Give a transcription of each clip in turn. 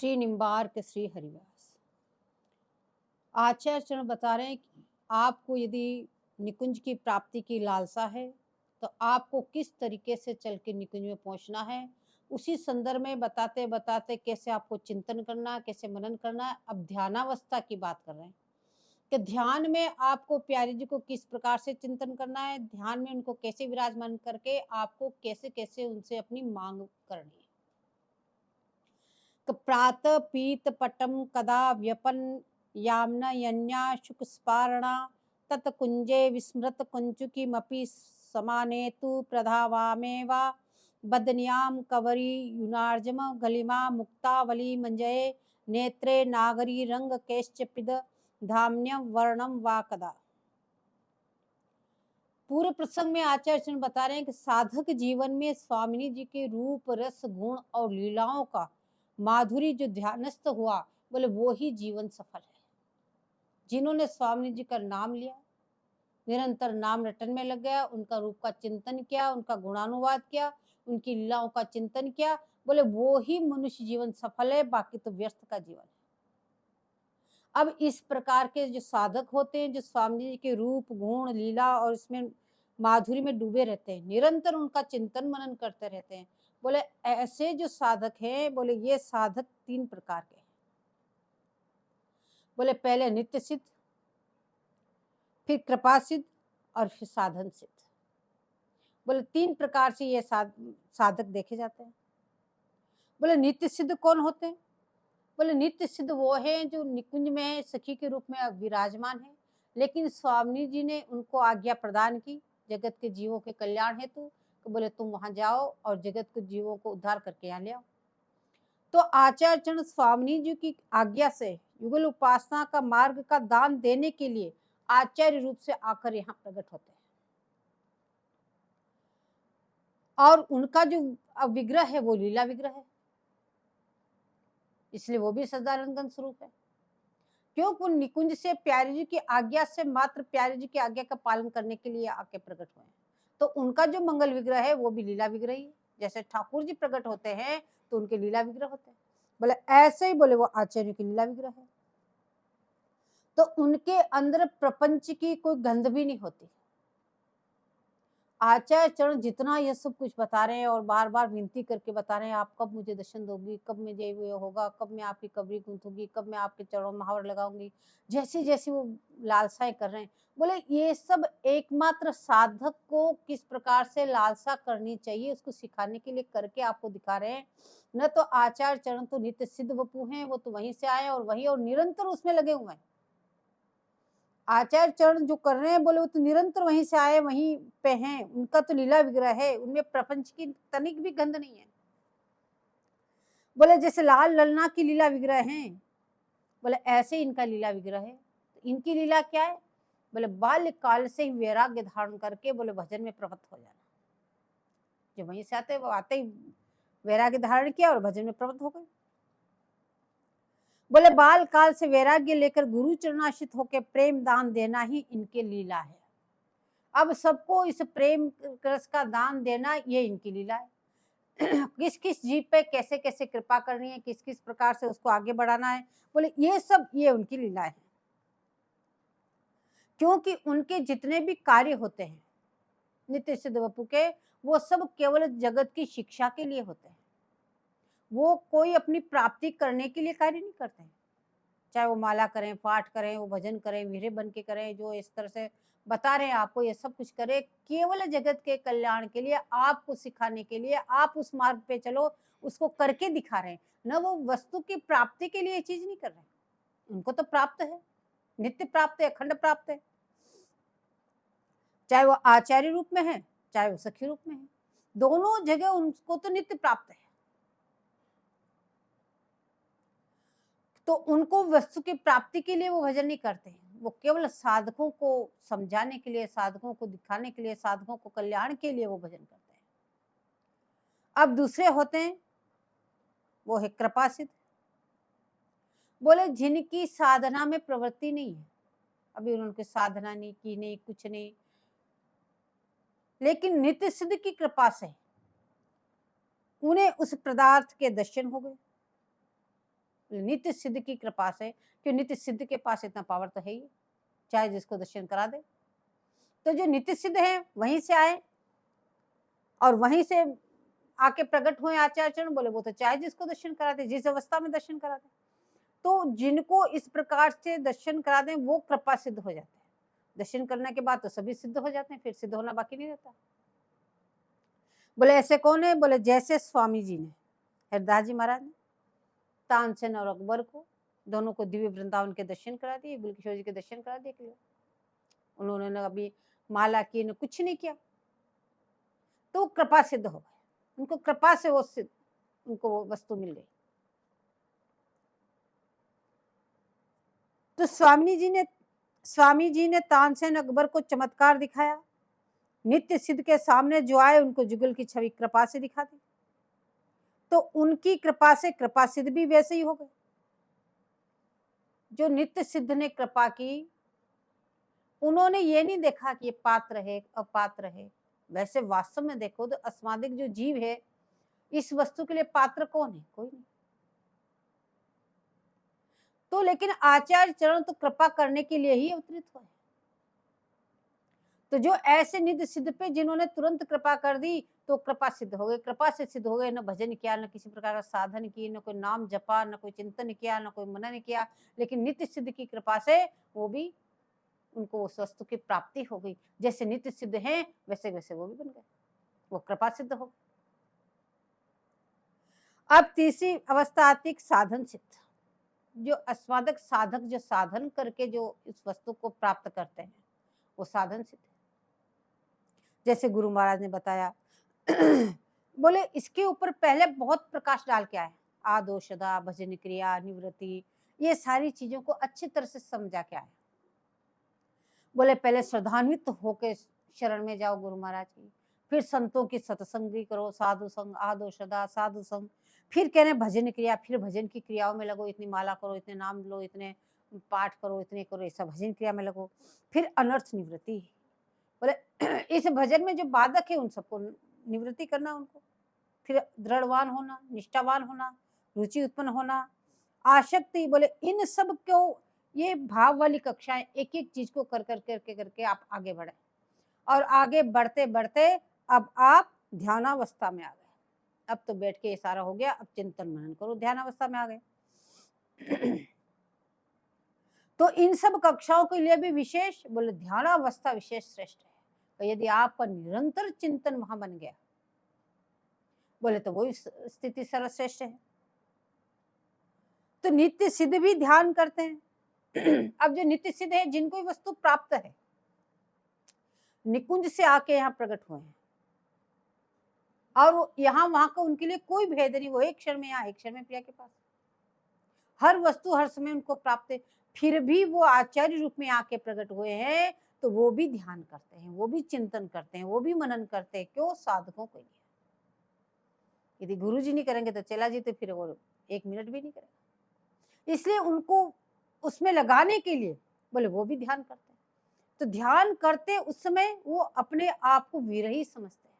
श्री निम्बार्क श्री हरिवास। आचार्य चरण बता रहे हैं कि आपको यदि निकुंज की प्राप्ति की लालसा है तो आपको किस तरीके से चल के निकुंज में पहुंचना है। उसी संदर्भ में बताते बताते कैसे आपको चिंतन करना, कैसे मनन करना है। अब ध्यानावस्था की बात कर रहे हैं कि ध्यान में आपको प्यारी जी को किस प्रकार से चिंतन करना है, ध्यान में उनको कैसे विराजमान करके आपको कैसे कैसे उनसे अपनी मांग करनी है। प्रात पीत पटम कदा व्यपन यामन यन्या शुक स्पारणा तत्कुंजे विस्मृत कुंचुकीमपि समानेतु प्रधावामेवा बदन्याम कवरी युनार्जम गलिमा मुक्तावली मंजये नेत्रे नागरी रंग कैश्चपिद धाम्यम वर्णम वा कदा। पूर्व प्रसंग में आचार्य बता रहे हैं कि साधक जीवन में स्वामिनी जी के रूप रस गुण और लीलाओं का माधुरी जो ध्यानस्थ हुआ, बोले वो ही जीवन सफल है। जिन्होंने स्वामी जी का नाम लिया, निरंतर नाम रटन में लग गया, उनका रूप का चिंतन किया, उनका गुणानुवाद किया, उनकी लीलाओं का चिंतन किया, बोले वो ही मनुष्य जीवन सफल है, बाकी तो व्यर्थ का जीवन है। अब इस प्रकार के जो साधक होते हैं, जो स्वामी जी के रूप गुण लीला और इसमें माधुरी में डूबे रहते हैं, निरंतर उनका चिंतन मनन करते रहते हैं, बोले ऐसे जो साधक हैं, बोले ये साधक 3 प्रकार के हैं। बोले पहले नित्य सिद्ध, फिर कृपा सिद्ध और फिर साधन सिद्ध। बोले 3 प्रकार से ये साधक देखे जाते हैं। बोले नित्य सिद्ध कौन होते हैं? बोले नित्य सिद्ध वो है जो निकुंज में सखी के रूप में विराजमान है, लेकिन स्वामी जी ने उनको आज्ञा प्रदान की जगत के जीवों के कल्याण हेतु, तो बोले तुम वहां जाओ और जगत के जीवों को उद्धार करके यहाँ ले आओ। तो आचार्य चरण स्वामी जी की आज्ञा से युगल उपासना का मार्ग का दान देने के लिए आचार्य रूप से आकर यहाँ प्रकट होते हैं। और उनका जो विग्रह है वो लीला विग्रह है, इसलिए वो भी सदानंद स्वरूप है। क्योंकि उन निकुंज से प्यारी जी की आज्ञा से मात्र प्यारी जी की आज्ञा का पालन करने के लिए आके प्रकट हुए हैं। तो उनका जो मंगल विग्रह है वो भी लीला विग्रह ही है। जैसे ठाकुर जी प्रकट होते हैं तो उनके लीला विग्रह होते हैं, बोले ऐसे ही बोले वो आचार्य की लीला विग्रह है। तो उनके अंदर प्रपंच की कोई गंध भी नहीं होती। आचार्य चरण जितना ये सब कुछ बता रहे हैं और बार बार विनती करके बता रहे हैं, आप कब मुझे दर्शन दोगी, कब मुझे ये होगा, कब मैं आपकी कबरी गूंथूंगी, कब मैं आपके चरणों में महावर लगाऊंगी, जैसे जैसे वो लालसाएं कर रहे हैं। बोले ये सब एकमात्र साधक को किस प्रकार से लालसा करनी चाहिए उसको सिखाने के लिए करके आपको दिखा रहे हैं। न तो आचार्य चरण तो नित्य सिद्ध वपू हैं, वो तो वहीं से आए और वही और निरंतर उसमें लगे हुए हैं। आचार्य चरण जो कर रहे हैं बोले वो तो निरंतर वहीं से आए वहीं पे हैं, उनका तो लीला विग्रह है, उनमें प्रपंच की तनिक भी गंध नहीं है। बोले जैसे लाल ललना की लीला विग्रह है, बोले ऐसे इनका लीला विग्रह है। तो इनकी लीला क्या है? बोले बाल्यकाल से ही वैराग्य धारण करके बोले भजन में प्रवृत्त हो जाना। जो वहीं से आते वो आते ही वैराग्य धारण किया और भजन में प्रवृत्त हो गए। बोले बाल काल से वैराग्य लेकर गुरु चरणाश्रित होकर प्रेम दान देना ही इनके लीला है। अब सबको इस प्रेम रस का दान देना ये इनकी लीला है। किस किस जीव पे कैसे कैसे कृपा करनी है, किस किस प्रकार से उसको आगे बढ़ाना है, बोले ये सब ये उनकी लीला है। क्योंकि उनके जितने भी कार्य होते हैं नित्य सिद्ध वपू के, वो सब केवल जगत की शिक्षा के लिए होते हैं। वो कोई अपनी प्राप्ति करने के लिए कार्य नहीं करते हैं। चाहे वो माला करें, पाठ करें, वो भजन करें, वीरे बन के करें, जो इस तरह से बता रहे हैं आपको, ये सब कुछ करें केवल जगत के कल्याण के लिए, आपको सिखाने के लिए, आप उस मार्ग पे चलो, उसको करके दिखा रहे हैं। न वो वस्तु की प्राप्ति के लिए ये चीज नहीं कर रहे हैं। उनको तो प्राप्त है, नित्य प्राप्त है, अखंड प्राप्त है, चाहे वो आचार्य रूप में है, चाहे वो सखी रूप में है, दोनों जगह उनको तो नित्य प्राप्त है। तो उनको वस्तु की प्राप्ति के लिए वो भजन नहीं करते हैं, वो केवल साधकों को समझाने के लिए, साधकों को दिखाने के लिए, साधकों को कल्याण के लिए वो भजन करते हैं। अब दूसरे होते हैं वो है कृपा सिद्ध। बोले जिनकी साधना में प्रवृत्ति नहीं है, अभी उन्होंने साधना नहीं की, नहीं कुछ नहीं, लेकिन नित्य सिद्ध की कृपा से उन्हें उस पदार्थ के दर्शन हो गए। नित्य सिद्ध की कृपा से, क्यों नित्य सिद्ध के पास इतना पावर तो है ही, चाहे जिसको दर्शन करा दे। तो जो नित्य सिद्ध है वहीं से आए और वहीं से आके प्रकट हुए आचार्य चरण, बोले वो तो चाहे जिसको दर्शन करा दे, जिस अवस्था में दर्शन करा दे। तो जिनको इस प्रकार से दर्शन करा दें वो कृपा सिद्ध हो जाते हैं। दर्शन करने के बाद तो सभी सिद्ध हो जाते हैं, फिर सिद्ध होना बाकी नहीं रहता। बोले ऐसे कौन है? बोले जैसे स्वामी जी ने, हरदास जी महाराज ने तानसेन और अकबर को दोनों को दिव्य वृंदावन के दर्शन करा दिए, बिल्किशोर जी के दर्शन करा दिए के लिए। उन्होंने न अभी माला की न कुछ नहीं किया, तो कृपा सिद्ध हो गए, उनको कृपा से वो सिद्ध, उनको वो वस्तु मिल गई। तो स्वामी जी ने तानसेन अकबर को चमत्कार दिखाया, नित्य सिद्ध के सामने जो आए उनको जुगल की छवि कृपा से दिखा दी, तो उनकी कृपा से कृपा सिद्ध भी वैसे ही हो गए। जो नित्य सिद्ध ने कृपा की, उन्होंने ये नहीं देखा कि ये पात्र है अपात्र है। वैसे वास्तव में देखो तो अस्मादिक जो जीव है, इस वस्तु के लिए पात्र कौन है? कोई नहीं। तो लेकिन आचार्य चरण तो कृपा करने के लिए ही अवतरित हुए। तो जो ऐसे नित्य सिद्ध पे जिन्होंने तुरंत कृपा कर दी, तो कृपा सिद्ध हो गए। कृपा से सिद्ध हो गए, न भजन किया, न किसी प्रकार का साधन की, न कोई नाम जपा, न कोई चिंतन किया, न कोई मनन किया, लेकिन नित्य सिद्ध की कृपा से वो भी, उनको उस वस्तु की प्राप्ति हो गई। जैसे नित्य सिद्ध हैं वैसे वैसे वो भी बन गए, वो कृपा सिद्ध हो। अब तीसरी अवस्था आती है साधन सिद्ध। जो अस्मादक साधक जो साधन करके जो इस वस्तु को प्राप्त करते हैं, वो साधन सिद्ध। जैसे गुरु महाराज ने बताया बोले इसके ऊपर पहले बहुत प्रकाश डाल के आए, आदोषदा, भजन क्रिया, निवृत्ति, ये सारी चीजों को अच्छी तरह से समझा के आए। बोले पहले श्रद्धान्वित होके शरण में जाओ गुरु महाराज की, फिर संतों की सत्संगी करो, साधु संग, आदोषदा, साधु संग, फिर कह रहे भजन क्रिया, फिर भजन की क्रियाओं में लगो, इतनी माला करो, इतने नाम लो, इतने पाठ करो, इतने करो, ऐसा भजन क्रिया में लगो। फिर अनर्थ निवृत्ति, बोले इस भजन में जो बाधक है उन सबको निवृत्ति करना उनको। फिर दृढ़वान होना, निष्ठावान होना, रुचि उत्पन्न होना, आसक्ति, बोले इन सब को, ये भाव वाली कक्षाएं, एक एक चीज को कर करके आप आगे बढ़े, और आगे बढ़ते बढ़ते अब आप ध्यानावस्था में आ गए। अब तो बैठ के ये सारा हो गया, अब चिंतन मनन करो, ध्यानावस्था में आ गए। तो इन सब कक्षाओं के लिए भी विशेष, बोले ध्यानावस्था विशेष श्रेष्ठ है। तो यदि आपका निरंतर चिंतन वहां बन गया, बोले तो वही स्थिति सर्वश्रेष्ठ है। तो नित्य सिद्ध भी ध्यान करते हैं। अब जो नित्य सिद्ध है, जिनको वस्तु प्राप्त है, निकुंज से आके यहाँ प्रकट हुए हैं, और यहाँ वहां का उनके लिए कोई भेद नहीं, वो एक क्षण में यहाँ, एक क्षण में प्रिया के पास, हर वस्तु हर समय उनको प्राप्त है। फिर भी वो आचार्य रूप में आके प्रकट हुए हैं, तो वो भी ध्यान करते हैं, वो भी चिंतन करते हैं, वो भी मनन करते हैं। क्यों? साधकों को लिए। यदि गुरु जी नहीं करेंगे तो चला जी, तो फिर वो 1 मिनट भी नहीं करेगा। इसलिए उनको उसमें लगाने के लिए, बोले वो भी ध्यान करते हैं। तो ध्यान करते उस समय वो अपने आप को विरही समझते हैं,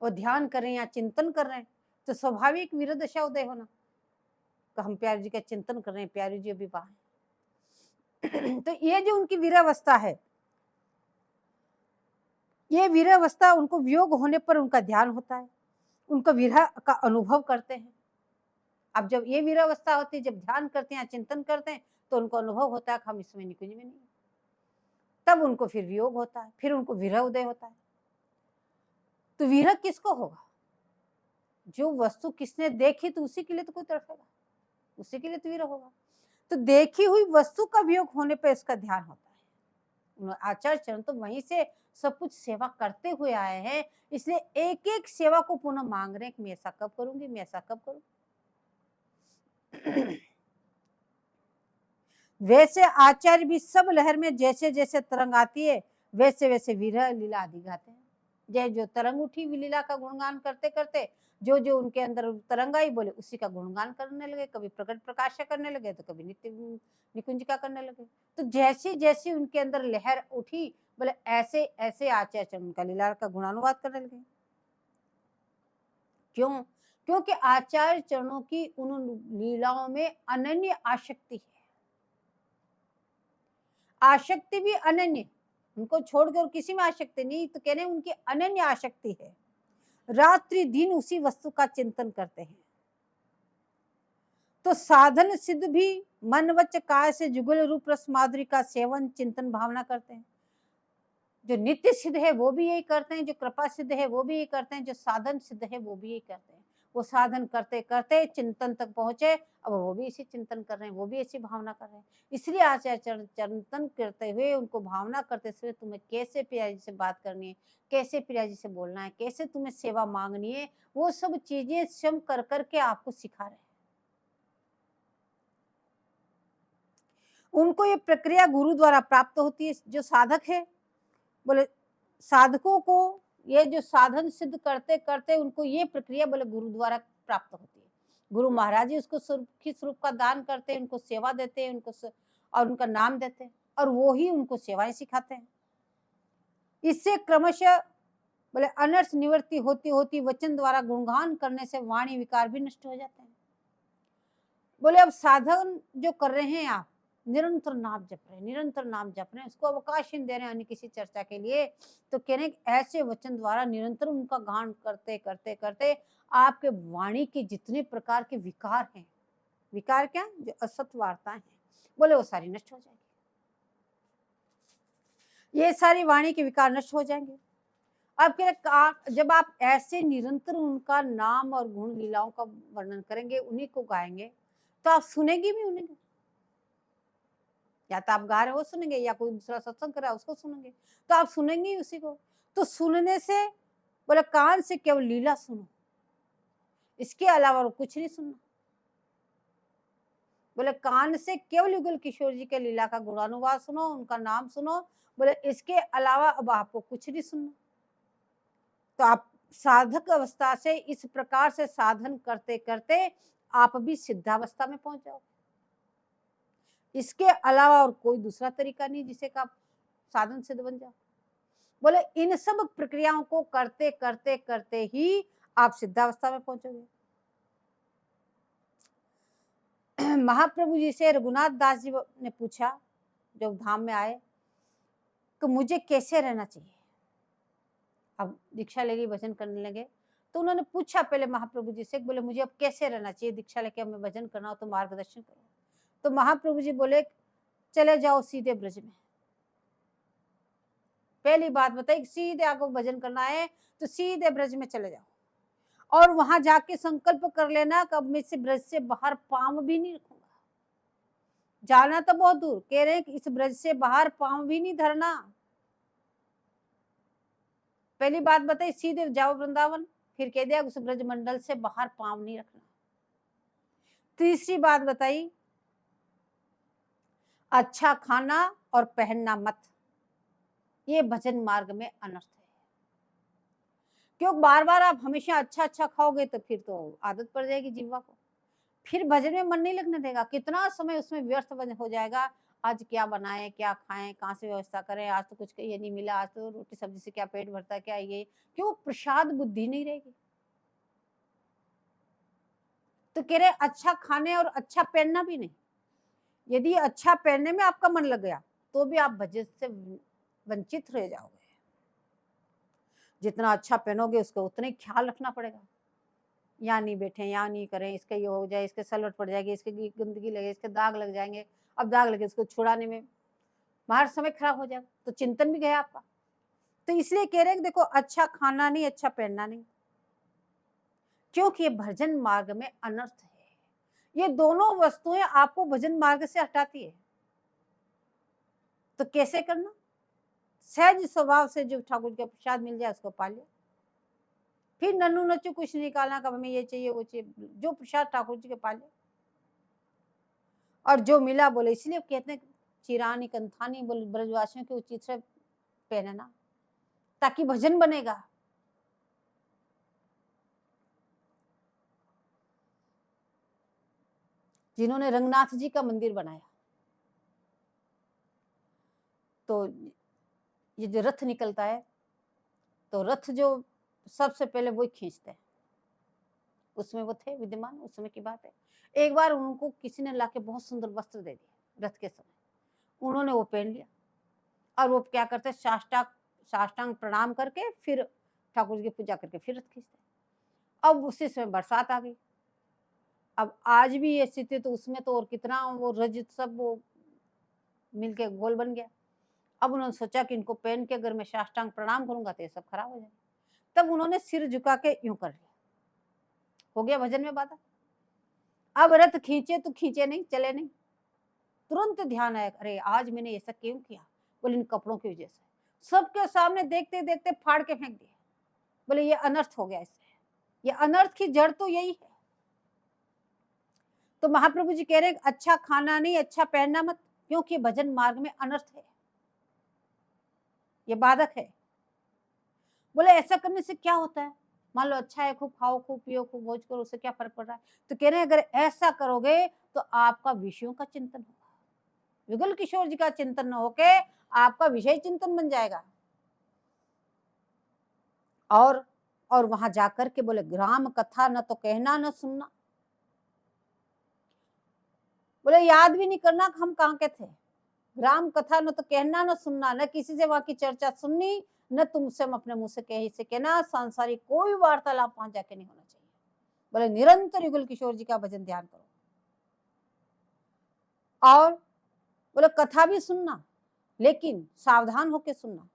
वो ध्यान कर रहे हैं या चिंतन कर रहे हैं, तो स्वाभाविक विरह दशा उदय होना। तो हम प्यारे जी का चिंतन कर रहे हैं, प्यारे जी अभी वहां है। तो ये जो उनकी वीरावस्था है, ये वीरावस्था, उनको वियोग होने पर उनका ध्यान होता है, उनका विरह का अनुभव करते हैं। अब जब ये वीरावस्था होती है, जब ध्यान करते हैं, चिंतन करते हैं, तो उनको अनुभव होता है कि हम इसमें निकुंज में नहीं, तब उनको फिर वियोग होता है, फिर उनको विरह उदय होता है। तो विरह किसको होगा? जो वस्तु किसने देखी, तो उसी के लिए तो कोई तड़पेगा, उसी के लिए तो विरह होगा। तो देखी हुई वस्तु का वियोग होने पर इसका ध्यान होता है। आचार्य चरण तो वहीं से सब कुछ सेवा करते हुए आए हैं, इसलिए एक एक सेवा को पुनः मांग रहे हैं कि मैं ऐसा कब करूंगी, मैं ऐसा कब करूं। वैसे आचार्य भी सब लहर में जैसे जैसे तरंग आती है, वैसे वैसे विरह लीला आदि गाते हैं। जय जो तरंग उठी लीला का गुणगान करते करते, जो जो उनके अंदर तरंग आई, बोले उसी का गुणगान करने लगे। कभी प्रकट प्रकाश करने लगे, तो कभी नित्य निकुंजिका करने लगे। तो जैसी जैसी उनके अंदर लहर उठी, बोले ऐसे ऐसे आचार्य उनका लीला का गुणानुवाद करने लगे। क्यों? क्योंकि आचार्य चरणों की उन लीलाओं में अनन्य आसक्ति है। आसक्ति भी अनन्य, उनको छोड़कर किसी में आसक्ति नहीं, तो कह रहे हैं उनकी अनन्य आसक्ति है। रात्रि दिन उसी वस्तु का चिंतन करते हैं। तो साधन सिद्ध भी मन वच काय से जुगल रूप रस माधुरी का सेवन चिंतन भावना करते हैं। जो नित्य सिद्ध है वो भी यही करते हैं, जो कृपा सिद्ध है वो भी यही करते हैं, जो साधन सिद्ध है वो भी यही करते हैं। वो साधन करते करते चिंतन तक पहुंचे, अब वो भी इसी चिंतन कर रहे हैं, वो भी ऐसी भावना कर रहे हैं। इसलिए आचार्य चिंतन करते हुए, उनको भावना करते हुए तुम्हें कैसे पिया जी से बात करनी है, कैसे पिया जी से बोलना है, कैसे तुम्हें सेवा मांगनी है, वो सब चीजें स्वयं कर करके आपको सिखा रहे हैं। उनको ये प्रक्रिया गुरु द्वारा प्राप्त होती है। जो साधक है, बोले साधकों को ये जो साधन सिद्ध करते करते उनको ये प्रक्रिया बोले गुरु द्वारा प्राप्त होती है। गुरु महाराज जी उसको स्वरूप का दान करते हैं, उनको सेवा देते हैं, और उनका नाम देते हैं, और वो ही उनको सेवाएं सिखाते हैं। इससे क्रमशः बोले अनर्थ निवृत्ति होती होती वचन द्वारा गुणगान करने से वाणी विकार भी नष्ट हो जाते हैं। बोले अब साधन जो कर रहे हैं आप, निरंतर नाम जप रहे हैं, निरंतर नाम जप रहे हैं, उसको अवकाश ही दे रहे हैं अन्य किसी चर्चा के लिए, तो कह रहे हैं ऐसे वचन द्वारा निरंतर उनका गान करते करते करते आपके वाणी के जितने प्रकार के विकार हैं, विकार क्या, जो असत वार्ताएं हैं, बोले वो सारी नष्ट हो जाएंगी। ये सारी वाणी के विकार नष्ट हो जाएंगे। अब कह जब आप ऐसे निरंतर उनका नाम और गुण लीलाओं का वर्णन करेंगे, उन्हीं को गाएंगे, तो आप सुनेंगे भी उन्हें। या तो आप गा रहे हो सुनेंगे, या कोई दूसरा सत्संग कर रहा है उसको सुनेंगे, तो आप सुनेंगे ही उसी को। तो सुनने से बोले कान से केवल लीला सुनो, इसके अलावा और कुछ नहीं सुनना। बोले कान से केवल युगल किशोर जी के लीला का गुणानुवाद सुनो, उनका नाम सुनो, बोले इसके अलावा अब आपको कुछ नहीं सुनना। तो आप साधक अवस्था से इस प्रकार से साधन करते करते आप भी सिद्धावस्था में पहुंच जाओ। इसके अलावा और कोई दूसरा तरीका नहीं जिससे का आप साधन सिद्ध बन जाओ। बोले इन सब प्रक्रियाओं को करते करते करते ही आप सिद्धावस्था में पहुंचोगे। महाप्रभु जी से रघुनाथ दास जी ने पूछा जब धाम में आए कि मुझे कैसे रहना चाहिए। अब दीक्षा ले ली, भजन करने लगे, तो उन्होंने पूछा पहले महाप्रभु जी से, बोले मुझे अब कैसे रहना चाहिए, दीक्षा लेके हमें भजन करना हो तो मार्गदर्शन करो। तो महाप्रभु जी बोले चले जाओ सीधे ब्रज में। पहली बात बताई, सीधे आपको भजन करना है तो सीधे ब्रज में चले जाओ, और वहां जाके संकल्प कर लेना कि अब मैं इस ब्रज से बाहर पांव भी नहीं रखूंगा। जाना तो बहुत दूर, कह रहे हैं कि इस ब्रज से बाहर पांव भी नहीं धरना। पहली बात बताई सीधे जाओ वृंदावन, फिर कह दिया उस ब्रज मंडल से बाहर पांव नहीं रखना। तीसरी बात बताई अच्छा खाना और पहनना मत, ये भजन मार्ग में अनर्थ है। क्यों बार बार आप हमेशा अच्छा अच्छा खाओगे तो फिर तो आदत पड़ जाएगी जीवा को, फिर भजन में मन नहीं लगने देगा, कितना समय उसमें व्यर्थ हो जाएगा। आज क्या बनाएं, क्या खाएं, कहाँ से व्यवस्था करें, आज तो कुछ ये नहीं मिला, आज तो रोटी सब्जी से क्या पेट भरता है, क्या ये, क्यों प्रसाद बुद्धि नहीं रहेगी। तो कह रहे अच्छा खाने और अच्छा पहनना भी नहीं। यदि अच्छा पहनने में आपका मन लग गया तो भी आप भजन से वंचित रह जाओगे। जितना अच्छा पहनोगे उसका उतना ही ख्याल रखना पड़ेगा, यहाँ नहीं बैठे, यहाँ नहीं करें, इसका ये हो जाए, इसके सलवट पड़ जाएगी, इसके गंदगी लगे, इसके दाग लग जाएंगे, अब दाग लगे इसको छुड़ाने में बाहर समय खराब हो जाएगा, तो चिंतन भी गया आपका। तो इसलिए कह रहे हैं देखो अच्छा खाना नहीं, अच्छा पहनना नहीं, क्योंकि ये भजन मार्ग में अनर्थ है। ये दोनों वस्तुएं आपको भजन मार्ग से हटाती है। तो कैसे करना, सहज स्वभाव से जो ठाकुर का प्रसाद मिल जाए उसको पा लिया, फिर नन्नू नच्चू कुछ निकालना कब हमें ये चाहिए वो चाहिए, जो प्रसाद ठाकुर जी के पा लिया और जो मिला बोले। इसलिए कहते हैं चिरानी कंथानी बोले ब्रजवासियों के उचित से पहनना, ताकि भजन बनेगा। जिन्होंने रंगनाथ जी का मंदिर बनाया, तो ये जो रथ निकलता है, तो रथ जो सबसे पहले वही खींचते हैं, उसमें वो थे विद्यमान, उस समय की बात है। एक बार उनको किसी ने लाके बहुत सुंदर वस्त्र दे दिए रथ के समय, उन्होंने वो पहन लिया और वो क्या करते साष्टांग प्रणाम करके फिर ठाकुर जी की पूजा करके फिर रथ खींचते। अब उसी समय बरसात आ गई। अब आज भी ये स्थिति, तो उसमें तो और कितना वो रजत सब वो मिलके गोल बन गया। अब उन्होंने सोचा कि इनको पहन के अगर मैं साष्टांग प्रणाम करूंगा तो ये सब खराब हो जाएगा। तब उन्होंने सिर झुका के यूं कर लिया, हो गया भजन में बाधा। अब रथ खींचे तो खींचे नहीं, चले नहीं। तुरंत ध्यान आया, अरे आज मैंने ऐसा क्यों किया? बोले इन कपड़ों की वजह से। सबके सामने देखते देखते फाड़ के फेंक दिया। बोले ये अनर्थ हो गया इससे, ये अनर्थ की जड़ तो यही है। तो महाप्रभु जी कह रहे हैं अच्छा खाना नहीं, अच्छा पहनना मत, क्योंकि भजन मार्ग में अनर्थ है, ये बाधक है। बोले ऐसा करने से क्या होता है? मान लो अच्छा है, खूब खाओ, खूब पियो, खूब भोज करो, उससे क्या फर्क पड़ रहा है? तो कह रहे हैं अगर ऐसा करोगे तो आपका विषयों का चिंतन होगा, युगल किशोर जी का चिंतन न होके आपका विषय चिंतन बन जाएगा। और वहां जाकर के बोले ग्राम कथा न तो कहना न सुनना। बोले याद भी नहीं करना हम कहाँ के थे। ग्राम कथा न तो कहना न सुनना, न किसी से वहां की चर्चा सुननी, न तुमसे हम अपने मुंह से कहीं से कहना, सांसारिक कोई वार्तालाप वहां जाके नहीं होना चाहिए। बोले निरंतर युगल किशोर जी का भजन ध्यान करो। और बोले कथा भी सुनना, लेकिन सावधान होके सुनना।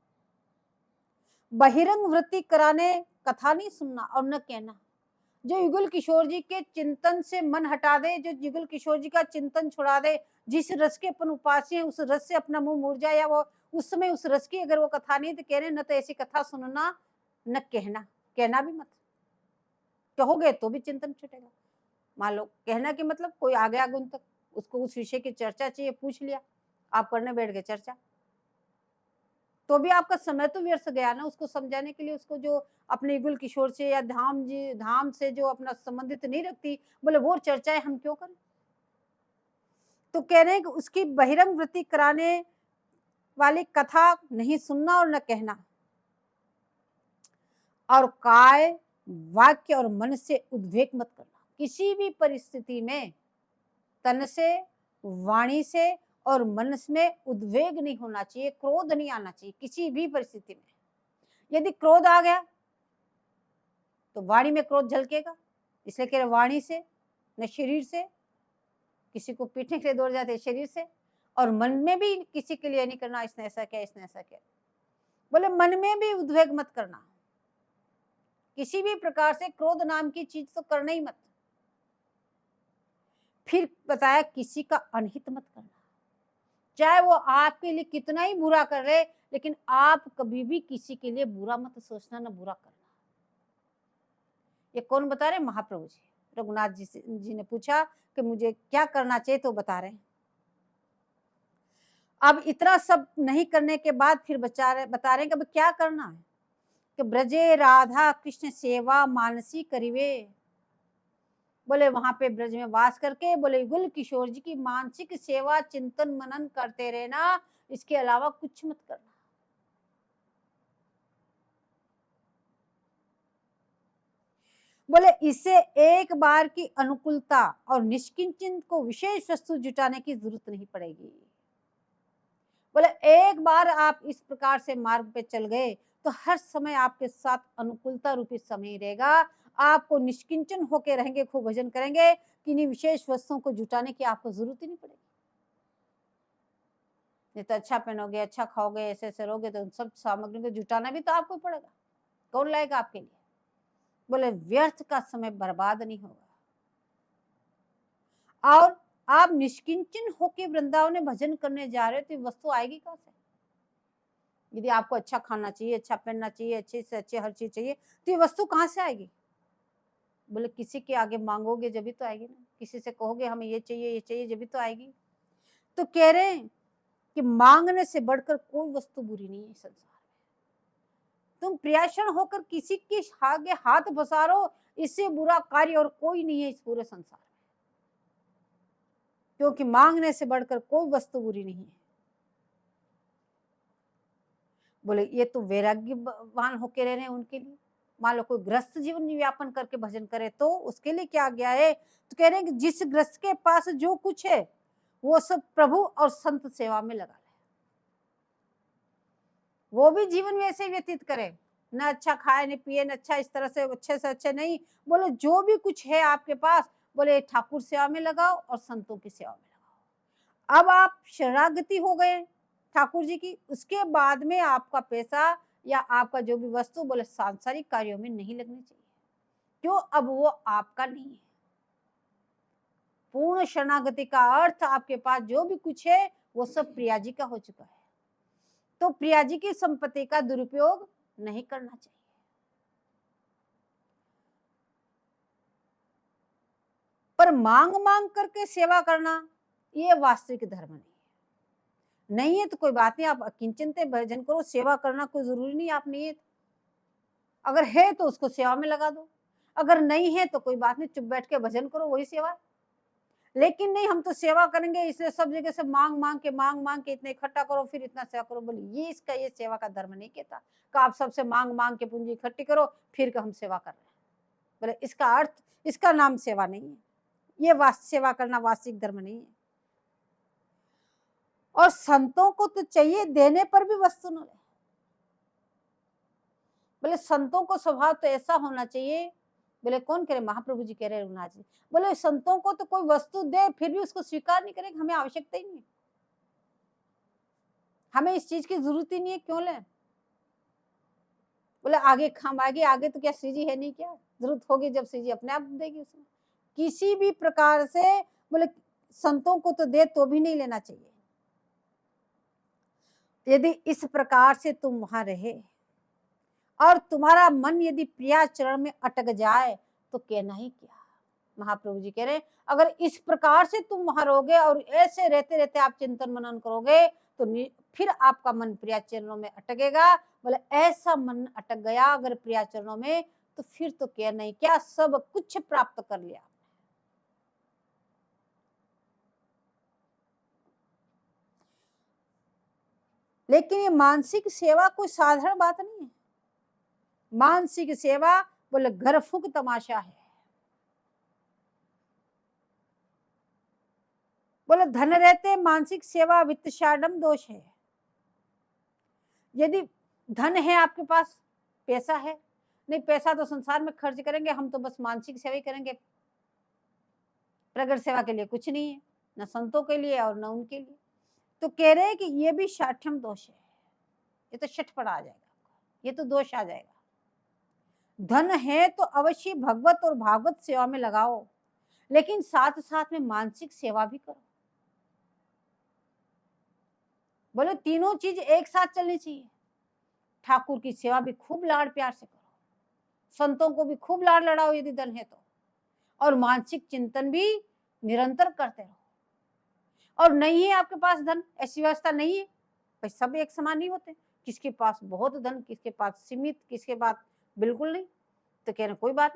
बहिरंग वृत्ति कराने कथा नहीं सुनना और न कहना। जो युगल किशोर जी के चिंतन से मन हटा दे, जो युगल किशोर जी का चिंतन छुड़ा दे, जिस रस के अपन उपास्य हैं उस रस से अपना मुंह मुड़ जाए, या वो उस समय उस रस की अगर वो कथा नहीं, तो कह रहे न तो ऐसी कथा सुनना न कहना, कहना भी मत। कहोगे तो भी चिंतन छूटेगा। मान लो कहना कि मतलब कोई आ गया आगुन तक, उसको उस विषय की चर्चा चाहिए, पूछ लिया, आप करने बैठ गए चर्चा, तो भी आपका समय तो व्यर्थ गया ना। उसको समझाने के लिए, उसको जो अपने युगल किशोर से या धाम से जो अपना संबंधित नहीं रखती, बोले वो चर्चाएं हम क्यों करें? तो कह रहे हैं कि उसकी बहिरंग वृत्ति कराने वाली कथा नहीं सुनना और न कहना, और काय वाक्य और मन से उद्वेग मत करना। किसी भी परिस्थिति में तन से, वाणी से और मन में उद्वेग नहीं होना चाहिए, क्रोध नहीं आना चाहिए किसी भी परिस्थिति में। यदि क्रोध आ गया तो वाणी में क्रोध झलकेगा, इसलिए कह रहे वाणी से न शरीर से, किसी को पीटने के लिए दौड़ जाते शरीर से, और मन में भी किसी के लिए नहीं करना इसने ऐसा किया, इसने ऐसा किया। बोले मन में भी उद्वेग मत करना, किसी भी प्रकार से क्रोध नाम की चीज तो करना ही मत। फिर बताया किसी का अनहित मत करना, चाहे वो आपके लिए कितना ही बुरा कर रहे, लेकिन आप कभी भी किसी के लिए बुरा मत सोचना, न बुरा करना। ये कौन बता रहे? महाप्रभु जी। रघुनाथ जी ने पूछा कि मुझे क्या करना चाहिए, तो बता रहे हैं। अब इतना सब नहीं करने के बाद फिर बता रहे हैं कि अब क्या करना है, कि ब्रजे राधा कृष्ण सेवा मानसी करिवे। बोले वहां पे ब्रज में वास करके, बोले युगल किशोर जी की मानसिक सेवा चिंतन मनन करते रहना, इसके अलावा कुछ मत करना। बोले इससे एक बार की अनुकूलता और निष्किंचन को विशेष वस्तु जुटाने की जरूरत नहीं पड़ेगी। बोले एक बार आप इस प्रकार से मार्ग पे चल गए तो हर समय आपके साथ अनुकूलता रूपी समय रहेगा। आपको निष्किंचन होके रहेंगे, खूब भजन करेंगे, किन्हीं विशेष वस्तुओं को जुटाने की आपको जरूरत ही नहीं पड़ेगी। नहीं तो अच्छा पहनोगे, अच्छा खाओगे, ऐसे ऐसे रहोगे, तो सब सामग्री को जुटाना भी तो आपको पड़ेगा। कौन लाएगा आपके लिए? बोले व्यर्थ का समय बर्बाद नहीं होगा। और आप निष्किंचन होके वृंदावन में भजन करने जा रहे हो, तो वस्तु आएगी कहां से? यदि आपको अच्छा खाना चाहिए, अच्छा पहनना चाहिए, अच्छे से अच्छे हर चीज चाहिए, तो ये वस्तु कहां से आएगी? बोले किसी के आगे मांगोगे जब भी तो आएगी ना, किसी से कहोगे हमें ये चाहिए, ये चाहिए, जब भी तो आएगी। तो कह रहे हैं कि मांगने से बढ़कर कोई वस्तु बुरी नहीं है संसार में। तुम प्रयासन होकर किसी के आगे हाथ पसारो, इससे बुरा कार्य और कोई नहीं है इस पूरे संसार में, क्योंकि मांगने से बढ़कर कोई वस्तु बुरी नहीं है। बोले ये तो वैराग्यवान होके रह रहे हैं उनके लिए, मान लो कोई ग्रस्त जीवन यापन करके भजन करे तो उसके लिए क्या गया है, तो कह रहे हैं कि जिस ग्रस्त के पास जो कुछ है वो सब प्रभु और संत सेवा में लगा ले, वो भी जीवन में ऐसे व्यतीत करे, न अच्छा खाए न पिए न अच्छा इस तरह से अच्छे नहीं, बोले जो भी कुछ है आपके पास बोले ठाकुर सेवा में लगाओ और संतों की सेवा में लगाओ। अब आप शरणागति हो गए ठाकुर जी की, उसके बाद में आपका पैसा या आपका जो भी वस्तु बोले सांसारिक कार्यों में नहीं लगनी चाहिए, क्यों, अब वो आपका नहीं है। पूर्ण शरणागति का अर्थ आपके पास जो भी कुछ है वो सब प्रिया जी का हो चुका है, तो प्रिया जी की संपत्ति का दुरुपयोग नहीं करना चाहिए। पर मांग मांग करके सेवा करना ये वास्तविक धर्म नहीं है तो कोई बात नहीं, आप अकिंचनते भजन करो, सेवा करना कोई जरूरी नहीं आप नहीं है, अगर है तो उसको सेवा में लगा दो, अगर नहीं है तो कोई बात नहीं, चुप बैठ के भजन करो, वही सेवा। लेकिन नहीं हम तो सेवा करेंगे इसलिए सब जगह से मांग मांग के इतना इकट्ठा करो फिर इतना सेवा करो, बोले ये इसका ये सेवा का धर्म नहीं कहता कि आप सबसे मांग मांग के पूंजी इकट्ठी करो फिर हम सेवा कर रहे हैं, बोले इसका अर्थ, इसका नाम सेवा नहीं है, ये सेवा करना वास्तविक धर्म नहीं है। और संतों को तो चाहिए देने पर भी वस्तु न ले, बोले संतों को स्वभाव तो ऐसा होना चाहिए, बोले कौन कह रहे, महाप्रभु जी कह रहे रघुनाथ जी, बोले संतों को तो कोई वस्तु दे फिर भी उसको स्वीकार नहीं करेंगे, हमें आवश्यकता ही नहीं, हमें इस चीज की जरूरत ही नहीं है, क्यों ले, बोले आगे हम आगे तो क्या श्री जी है नहीं, क्या जरूरत होगी जब श्री जी अपने आप देगी उसमें, किसी भी प्रकार से बोले संतों को तो दे तो भी नहीं लेना चाहिए। यदि इस प्रकार से तुम वहां रहे और तुम्हारा मन यदि प्रिया चरण में अटक जाए तो कहना ही क्या, महाप्रभु जी कह रहे अगर इस प्रकार से तुम वहां रहोगे और ऐसे रहते रहते आप चिंतन मनन करोगे तो फिर आपका मन प्रिया चरणों में अटकेगा, बोले ऐसा मन अटक गया अगर प्रिया चरणों में तो फिर तो कहना ही क्या, सब कुछ प्राप्त कर लिया। लेकिन ये मानसिक सेवा कोई साधारण बात नहीं है, मानसिक सेवा बोले घर फूक तमाशा है, बोले धन रहते मानसिक सेवा वित्तशाडम दोष है। यदि धन है आपके पास, पैसा है, नहीं पैसा तो संसार में खर्च करेंगे, हम तो बस मानसिक सेवा ही करेंगे, प्रगट सेवा के लिए कुछ नहीं है, न संतों के लिए और न उनके लिए, तो कह रहे हैं कि ये भी शाठ्यम दोष है, ये तो शठ आ जाएगा, ये तो दोष आ जाएगा। धन है तो अवश्य भगवत और भागवत सेवा में लगाओ, लेकिन साथ साथ में मानसिक सेवा भी करो, बोले तीनों चीज एक साथ चलनी चाहिए, ठाकुर की सेवा भी खूब लाड़ प्यार से करो, संतों को भी खूब लाड़ लड़ाओ यदि धन है तो, और मानसिक चिंतन भी निरंतर करते रहो। और नहीं है आपके पास धन, ऐसी व्यवस्था नहीं है, भाई सब एक समान नहीं होते, किसके पास बहुत धन, किसके पास सीमित, किसके पास बिल्कुल नहीं, तो कह रहे कोई बात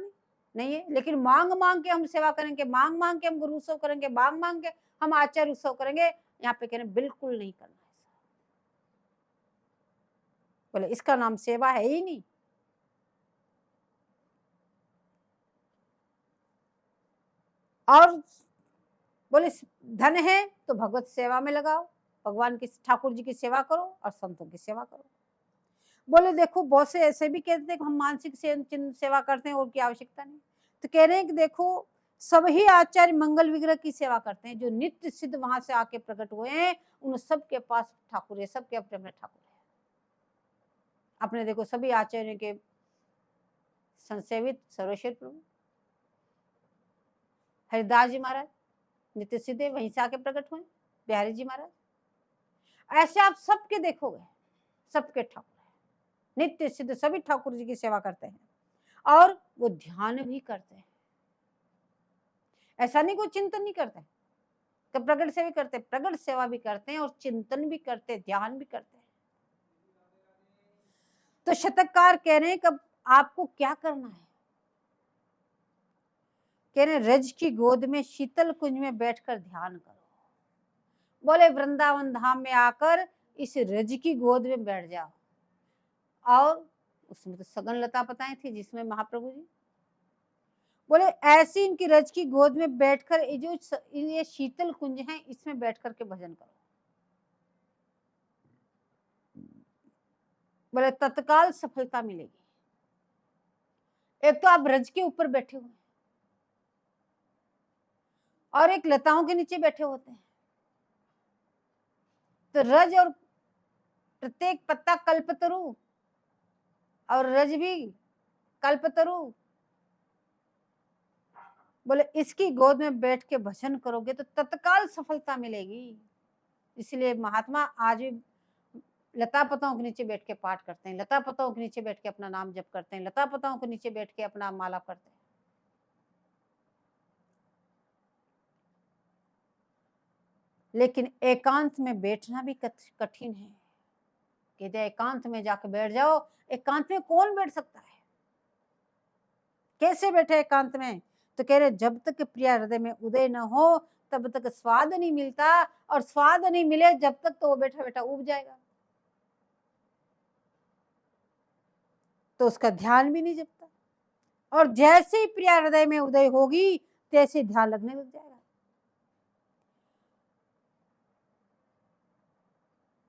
नहीं है, लेकिन मांग मांग के हम सेवा करेंगे, मांग मांग के हम गुरु उत्सव करेंगे, मांग मांग के हम आचार्य उत्सव करेंगे, यहाँ पे कह रहे बिल्कुल नहीं करना है, बोले इसका नाम सेवा है ही नहीं। और बोले धन है तो भगवत सेवा में लगाओ, भगवान की ठाकुर जी की सेवा करो और संतों की सेवा करो। बोले देखो बहुत से ऐसे भी कहते हैं कि हम मानसिक सेवा करते हैं और की आवश्यकता नहीं, तो कह रहे हैं कि देखो सभी आचार्य मंगल विग्रह की सेवा करते हैं, जो नित्य सिद्ध वहां से आके प्रकट हुए हैं उन सबके पास ठाकुर है, सबके अपने अपने ठाकुर है। अपने देखो सभी आचार्यों के संसेवित सर्वश्रेष्ठ प्रभु हरिदास जी महाराज नित्य सिद्ध वहीं से आके प्रकट हुए, बिहारी जी महाराज, ऐसे आप सबके देखोगे सबके ठाकुर है, नित्य सिद्ध सभी ठाकुर जी की सेवा करते हैं और वो ध्यान भी करते हैं, ऐसा नहीं कोई चिंतन नहीं करते, प्रगट सेवा भी करते, प्रगट सेवा भी करते हैं और चिंतन भी करते, ध्यान भी करते हैं। तो शतककार कह रहे हैं कि आपको क्या करना है, कह रहे रज की गोद में शीतल कुंज में बैठकर ध्यान करो, बोले वृंदावन धाम में आकर इस रज की गोद में बैठ जाओ और उसमें तो सघन लता पताएं थी, जिसमें महाप्रभु जी बोले ऐसी इनकी रज की गोद में बैठकर ये शीतल कुंज है, इसमें बैठ करके भजन करो। बोले तत्काल सफलता मिलेगी। एक तो आप रज के ऊपर बैठे हुए और एक लताओं के नीचे बैठे होते हैं, तो रज और प्रत्येक पत्ता कल्पतरु और रज भी कल्पतरु। बोले इसकी गोद में बैठ के भजन करोगे तो तत्काल सफलता मिलेगी। इसलिए महात्मा आज भी लता पताओं के नीचे बैठ के पाठ करते हैं, लता पताओं के नीचे बैठ के अपना नाम जप करते हैं, लता पताओं के नीचे बैठ के अपना माला करते हैं। लेकिन एकांत में बैठना भी कठिन है। कहते एकांत में जाके बैठ जाओ। एकांत में कौन बैठ सकता है? कैसे बैठे एकांत में? तो कह रहे जब तक प्रिया हृदय में उदय न हो तब तक स्वाद नहीं मिलता, और स्वाद नहीं मिले जब तक तो वो बैठा बैठा उब जाएगा, तो उसका ध्यान भी नहीं जपता। और जैसे ही प्रिया हृदय में उदय होगी तैसे ध्यान लगने लग जाएगा।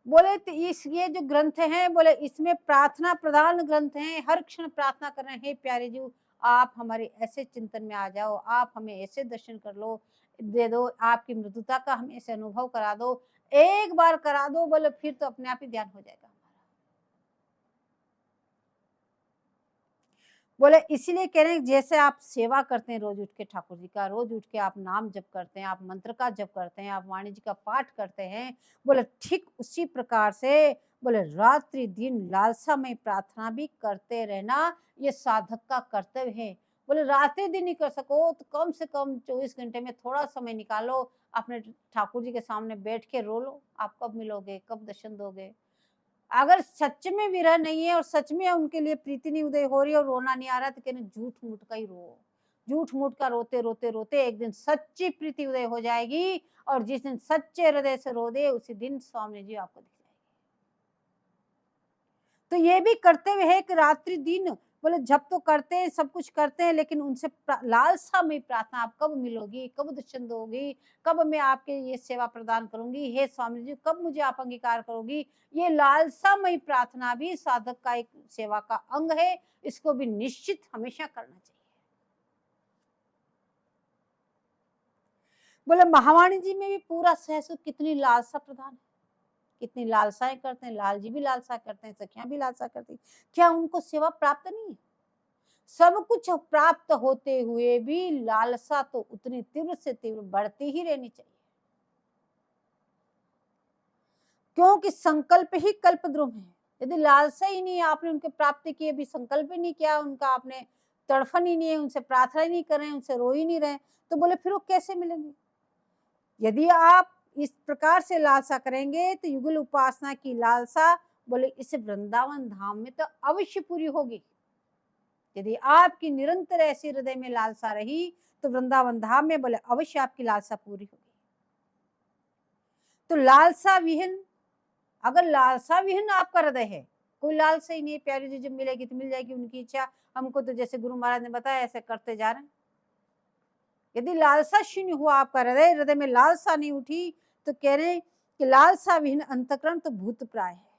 बोले तो ये जो ग्रंथ हैं, बोले इसमें प्रार्थना प्रधान ग्रंथ हैं। हर क्षण प्रार्थना कर रहे हैं, हे प्यारे जी आप हमारे ऐसे चिंतन में आ जाओ, आप हमें ऐसे दर्शन कर लो, दे दो, आपकी मृदुता का हमें ऐसे अनुभव करा दो। एक बार करा दो बोले फिर तो अपने आप ही ध्यान हो जाएगा। बोले इसीलिए कह रहे हैं जैसे आप सेवा करते हैं रोज उठ के ठाकुर जी का, रोज उठ के आप नाम जप करते हैं, आप मंत्र का जप करते हैं, आप वाणी जी का पाठ करते हैं, बोले ठीक उसी प्रकार से बोले रात्रि दिन लालसा में प्रार्थना भी करते रहना ये साधक का कर्तव्य है। बोले रात्रि दिन नहीं कर सको तो कम से कम 24 घंटे में थोड़ा समय निकालो, अपने ठाकुर जी के सामने बैठ के रो लो। आप कब मिलोगे, कब दर्शन दोगे? अगर सच में विरह नहीं है और सच में उनके लिए प्रीति नहीं उदय हो रही है और रोना नहीं आ रहा, तो कहने झूठ मूठ का ही रो, झूठ मूठ का रोते रोते रोते एक दिन सच्ची प्रीति उदय हो जाएगी, और जिस दिन सच्चे हृदय से रो दे उसी दिन स्वामी जी आपको दिख जाएगी। तो ये भी कर्तव्य है कि रात्रि दिन बोले जब तो करते हैं, सब कुछ करते हैं, लेकिन उनसे लालसा में प्रार्थना, आप कब मिलोगी, कब दर्शन दोगी, कब मैं आपके ये सेवा प्रदान करूंगी, हे स्वामी जी कब मुझे आप अंगीकार करोगी। ये लालसामय प्रार्थना भी साधक का एक सेवा का अंग है, इसको भी निश्चित हमेशा करना चाहिए। बोले महावाणी जी में भी पूरा सहसुख कितनी लालसा प्रदान है, कितनी लालसाएं करते हैं। लाल जी भी लालसा करते हैं, सखियां भी लालसा करती हैं। क्या उनको सेवा प्राप्त नहीं है? सब कुछ प्राप्त होते हुए भी लालसा तो उतनी तीव्र से तीव्र बढ़ती ही रहनी चाहिए, क्योंकि संकल्प ही कल्पद्रुम है। यदि लालसा ही नहीं है, आपने उनके प्राप्ति की अभी संकल्प ही नहीं किया, उनका आपने तड़फन ही नहीं है, उनसे प्रार्थना ही नहीं कर रहे हैं, उनसे रो ही नहीं रहे, तो बोले फिर वो कैसे मिलेंगे? यदि आप इस प्रकार से लालसा करेंगे तो युगल उपासना की लालसा बोले इस वृंदावन धाम में तो अवश्य पूरी होगी। यदि आपकी निरंतर ऐसी हृदय में लालसा रही तो वृंदावन धाम में बोले अवश्य आपकी लालसा पूरी होगी। तो लालसा विहीन, अगर लालसा विहीन आपका हृदय है, कोई लालसा ही नहीं, प्यारी जी जब मिलेगी तो मिल जाएगी, उनकी इच्छा, हमको तो जैसे गुरु महाराज ने बताया ऐसे करते जा रहे हैं। यदि लालसा शून्य हुआ आपका हृदय, हृदय में लालसा नहीं उठी, तो कह रहे हैं कि लालसा विहीन अंतःकरण तो भूत प्राय है।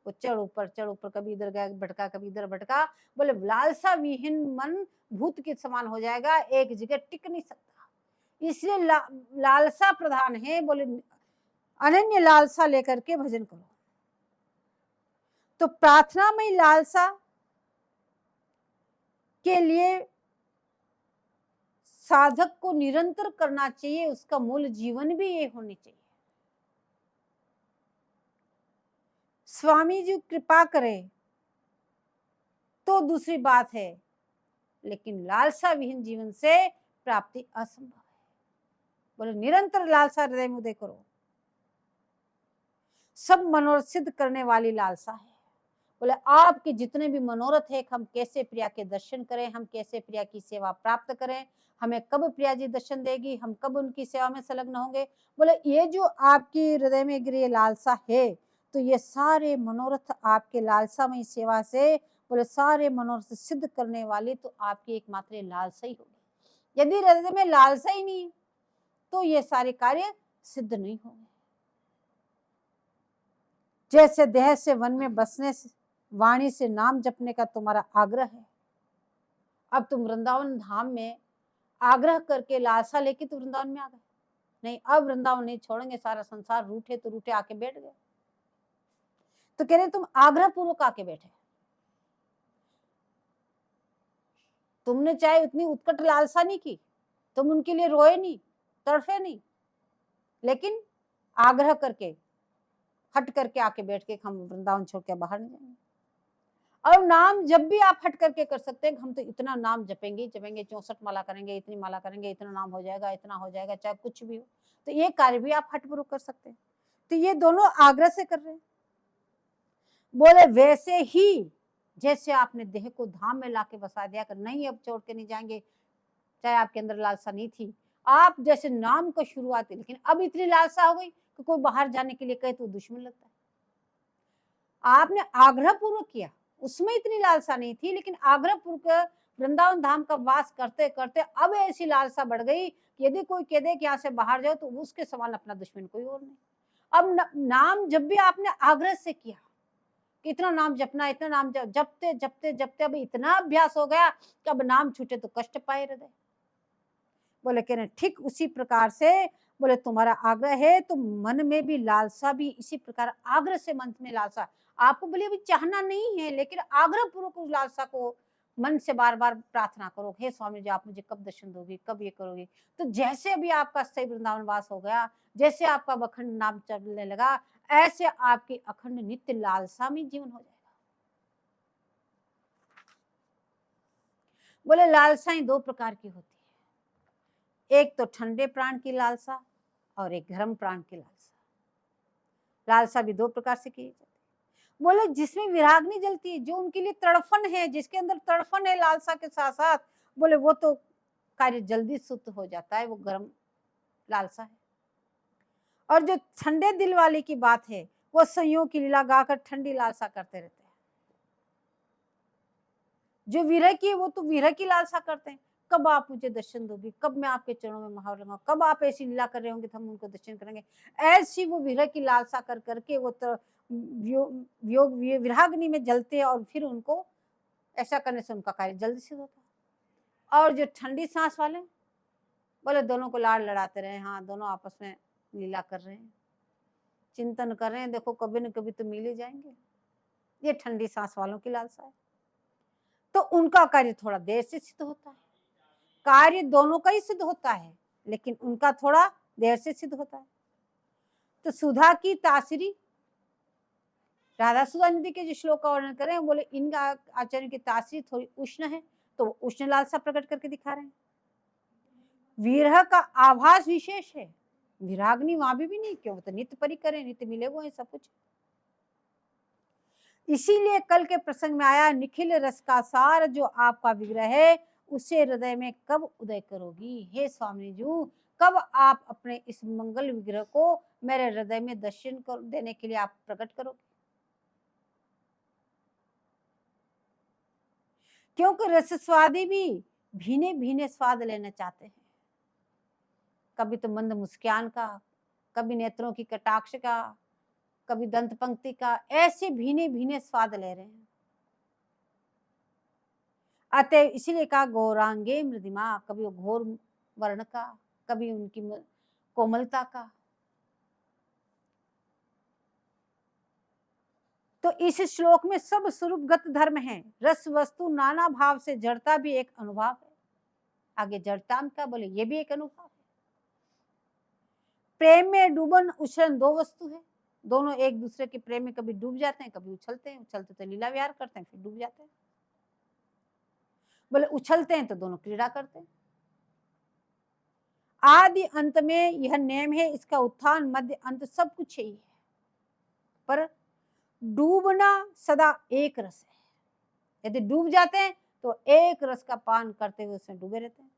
वो चढ़ ऊपर कभी इधर गया भटका, कभी इधर भटका। बोले लालसा विहीन मन भूत के समान हो जाएगा, एक जगह टिक नहीं सकता। इसलिए लालसा प्रधान है। बोले अनन्य लालसा लेकर के भजन करो। तो प्रार्थना में लालसा के लिए साधक को निरंतर करना चाहिए, उसका मूल जीवन भी ये होनी चाहिए। स्वामी जी कृपा करें तो दूसरी बात है, लेकिन लालसा विहीन जीवन से प्राप्ति असंभव है। बोले निरंतर लालसा हृदय में उदय करो। सब मनोरथ सिद्ध करने वाली लालसा है। बोले आपके जितने भी मनोरथ है, हम कैसे प्रिया के दर्शन करें, हम कैसे प्रिया की सेवा प्राप्त करें, हमें कब प्रिया जी दर्शन देगी, हम कब उनकी सेवा में संलग्न होंगे। बोले ये जो आपकी हृदय में गिरी लालसा है, तो ये सारे मनोरथ आपके लालसामय सेवा से बोले सारे मनोरथ सिद्ध करने वाली तो आपकी एकमात्र लालसा ही होगी। यदि हृदय में लालसा ही नहीं तो ये सारे कार्य सिद्ध नहीं होंगे। जैसे देह से वन में बसने से, वाणी से नाम जपने का तुम्हारा आग्रह है, अब तुम वृंदावन धाम में आग्रह करके लालसा लेके तो वृंदावन में आ गए, नहीं अब वृंदावन नहीं छोड़ेंगे, सारा संसार रूठे तो रूठे आके बैठ गए। तो कह रहे तुम आग्रह पूर्वक आके बैठे, तुमने चाहे उतनी उत्कट लालसा नहीं की, तुम उनके लिए रोए नहीं, तड़फे नहीं, लेकिन आग्रह करके हट करके आके बैठ के हम वृंदावन छोड़ के बाहर नहीं जाएंगे। और नाम जब भी आप हट करके कर सकते हैं, हम तो इतना नाम जपेंगे 64 माला करेंगे, इतनी माला करेंगे, इतना नाम हो जाएगा, इतना हो जाएगा, चाहे कुछ भी हो, तो ये कार्य भी आप हठपूर्वक कर सकते हैं। तो ये दोनों आग्रह से कर रहे हैं। बोले वैसे ही जैसे आपने देह को धाम में लाके बसा दिया कर नहीं अब छोड़ के नहीं जाएंगे, चाहे आपके अंदर लालसा नहीं थी, आप जैसे नाम का शुरुआत है, लेकिन अब इतनी लालसा हो गई कि कोई बाहर जाने के लिए कहे तो दुश्मन लगता है। आपने आग्रह पूर्वक किया, उसमें इतनी लालसा नहीं थी, लेकिन आग्रह पूर्वक वृंदावन धाम का वास करते करते अब ऐसी लालसा बढ़ गई कि यदि कोई कह दे कि यहाँ से बाहर जाओ तो उसके समान अपना दुश्मन कोई और नहीं। अब नाम जब भी आपने आग्रह से किया कि इतना नाम जपना, इतना नाम जपते जपते जपते अब इतना अभ्यास हो गया कि अब नाम छूटे तो कष्ट पाए हृदय। बोले कह रहे ठीक उसी प्रकार से बोले तुम्हारा आग्रह है तो मन में भी लालसा भी इसी प्रकार आग्रह से मन में लालसा, आपको बोले अभी चाहना नहीं है, लेकिन आग्रह पूर्वक उस लालसा को मन से बार बार प्रार्थना करो, हे स्वामी जी आप मुझे कब दर्शन दोगे, कब ये करोगे। तो जैसे अभी आपका सही वृंदावन वास हो गया, जैसे आपका अखंड नाम चलने लगा, ऐसे आपकी अखंड नित्य लालसा में जीवन हो जाएगा। बोले लालसाएं दो प्रकार की होती है, एक तो ठंडे प्राण की लालसा और एक गर्म प्राण की लालसा। लालसा भी दो प्रकार से की जाती है। बोले जिसमें विराग्नि जलती है, जो उनके लिए तड़फन है, जिसके अंदर तड़फन है लालसा के साथ साथ, बोले वो तो कार्य जल्दी शुद्ध हो जाता है, वो गर्म लालसा है। और जो ठंडे दिल वाले की बात है, वो संयोग की लीला गाकर ठंडी लालसा करते रहते हैं। जो विरह की है वो तो विरह की लालसा करते हैं, कब आप मुझे दर्शन दोगे, कब मैं आपके चरणों में महावर लूंगा, कब आप ऐसी लीला कर रहे होंगे तो हम उनको दर्शन करेंगे। ऐसी वो विरह की लालसा कर करके वो तो योग विराग्नि में जलते हैं, और फिर उनको ऐसा करने से उनका कार्य जल्दी से होता है। और जो ठंडी सांस वाले बोले दोनों को लाड़ लड़ाते रहे, हाँ दोनों आपस में लीला कर रहे हैं, चिंतन कर रहे हैं, देखो कभी न कभी तो मिल ही जाएंगे। ये ठंडी सांस वालों की लालसा है, तो उनका कार्य थोड़ा देर से सिद्ध होता है। कार्य दोनों का ही सिद्ध होता है, लेकिन उनका थोड़ा देर से सिद्ध होता है। तो सुधा की तासीरी, राधा सुधा नदी के जो श्लोक का वर्णन करें, बोले इनका आचरण की तासीरी थोड़ी उष्ण है, तो उष्ण लालसा प्रकट करके दिखा रहे हैं। विरह का आभास विशेष है, विराग्नि वहां भी नहीं, क्यों, वो तो नित्य परि करें, नित्य मिले हुए हैं सब कुछ। इसीलिए कल के प्रसंग में आया, निखिल रस का सार जो आपका विग्रह है, उसे हृदय में कब उदय करोगी, हे स्वामी जी, कब आप अपने इस मंगल विग्रह को मेरे हृदय में दर्शन कर देने के लिए आप प्रकट करोगे। क्योंकि रस स्वादी भी भीने भीने स्वाद लेना चाहते हैं, कभी तो मंद मुस्कान का, कभी नेत्रों की कटाक्ष का, कभी दंत पंक्ति का, ऐसे भीने भीने स्वाद ले रहे हैं। अतः इसीलिए कहा गौरांगे मृदिमा, कभी वो घोर वर्ण का, कभी उनकी कोमलता का। तो इस श्लोक में सब स्वरूपगत धर्म है, रस वस्तु नाना भाव से जड़ता भी एक अनुभव है। आगे जड़ता का बोले ये भी एक अनुभव है। प्रेम में डूबन उछलन दो वस्तु है, दोनों एक दूसरे के प्रेम में कभी डूब जाते हैं, कभी उछलते हैं, उछलते तो लीला विहार करते हैं, फिर डूब जाते हैं। बोले उछलते हैं तो दोनों क्रीड़ा करते हैं। आदि अंत में यह नियम है, इसका उत्थान मध्य अंत सब कुछ यही है, पर डूबना सदा एक रस है। यदि डूब जाते हैं तो एक रस का पान करते हुए उसमें डूबे रहते हैं,